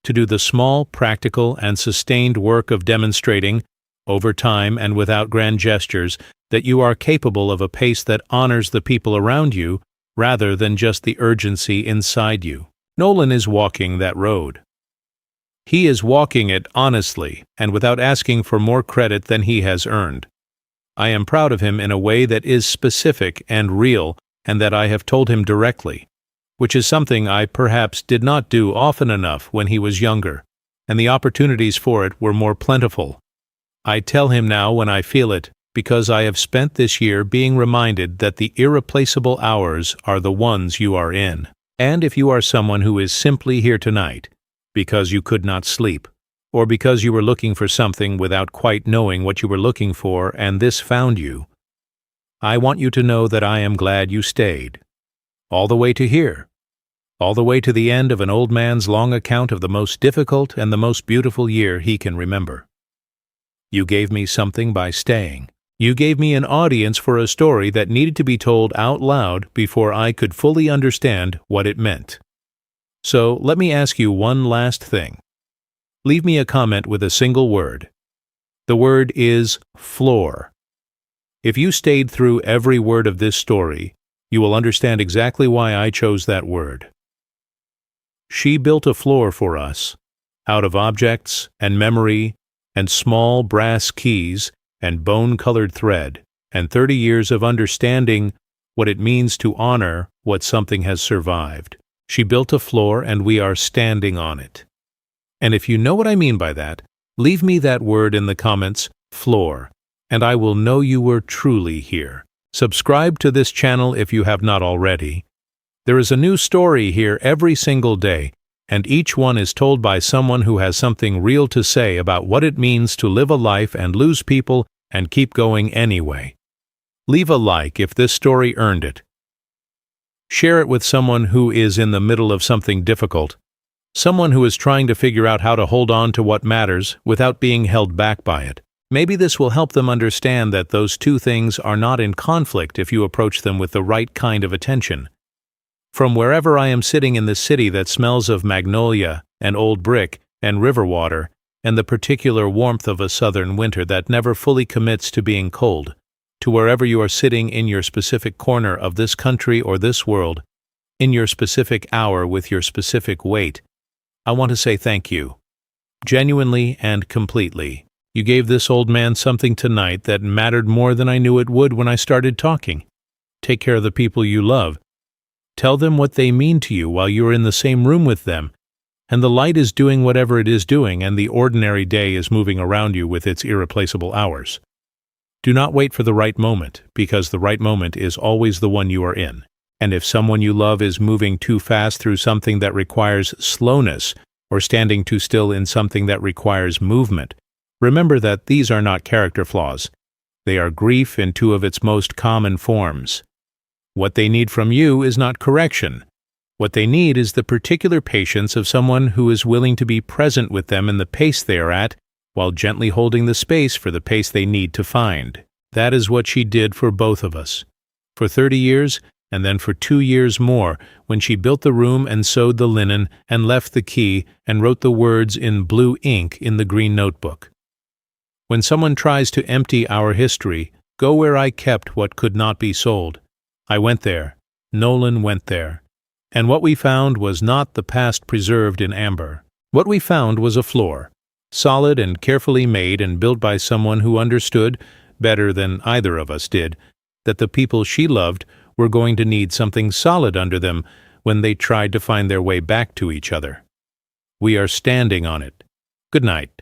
to do the small, practical, and sustained work of demonstrating, over time and without grand gestures, that you are capable of a pace that honors the people around you rather than just the urgency inside you. Nolan is walking that road. He is walking it honestly and without asking for more credit than he has earned. I am proud of him in a way that is specific and real, and that I have told him directly, which is something I perhaps did not do often enough when he was younger, and the opportunities for it were more plentiful. I tell him now when I feel it, because I have spent this year being reminded that the irreplaceable hours are the ones you are in. And if you are someone who is simply here tonight, because you could not sleep, or because you were looking for something without quite knowing what you were looking for and this found you, I want you to know that I am glad you stayed. All the way to here. All the way to the end of an old man's long account of the most difficult and the most beautiful year he can remember. You gave me something by staying. You gave me an audience for a story that needed to be told out loud before I could fully understand what it meant. So let me ask you one last thing. Leave me a comment with a single word. The word is floor. If you stayed through every word of this story, you will understand exactly why I chose that word. She built a floor for us, out of objects and memory and small brass keys and bone-colored thread, and 30 years of understanding what it means to honor what something has survived. She built a floor and we are standing on it. And if you know what I mean by that, leave me that word in the comments, floor, and I will know you were truly here. Subscribe to this channel if you have not already. There is a new story here every single day, and each one is told by someone who has something real to say about what it means to live a life and lose people and keep going anyway. Leave a like if this story earned it. Share it with someone who is in the middle of something difficult, someone who is trying to figure out how to hold on to what matters without being held back by it. Maybe this will help them understand that those two things are not in conflict if you approach them with the right kind of attention. From wherever I am sitting in this city that smells of magnolia and old brick and river water and the particular warmth of a southern winter that never fully commits to being cold, to wherever you are sitting in your specific corner of this country or this world, in your specific hour with your specific weight, I want to say thank you. Genuinely and completely. You gave this old man something tonight that mattered more than I knew it would when I started talking. Take care of the people you love. Tell them what they mean to you while you are in the same room with them, and the light is doing whatever it is doing, and the ordinary day is moving around you with its irreplaceable hours. Do not wait for the right moment, because the right moment is always the one you are in. And if someone you love is moving too fast through something that requires slowness, or standing too still in something that requires movement, remember that these are not character flaws. They are grief in two of its most common forms. What they need from you is not correction. What they need is the particular patience of someone who is willing to be present with them in the pace they are at, while gently holding the space for the pace they need to find. That is what she did for both of us. For 30 years, and then for 2 years more, when she built the room and sewed the linen and left the key and wrote the words in blue ink in the green notebook. When someone tries to empty our history, go where I kept what could not be sold. I went there. Nolan went there. And what we found was not the past preserved in amber. What we found was a floor, solid and carefully made and built by someone who understood, better than either of us did, that the people she loved were going to need something solid under them when they tried to find their way back to each other. We are standing on it. Good night.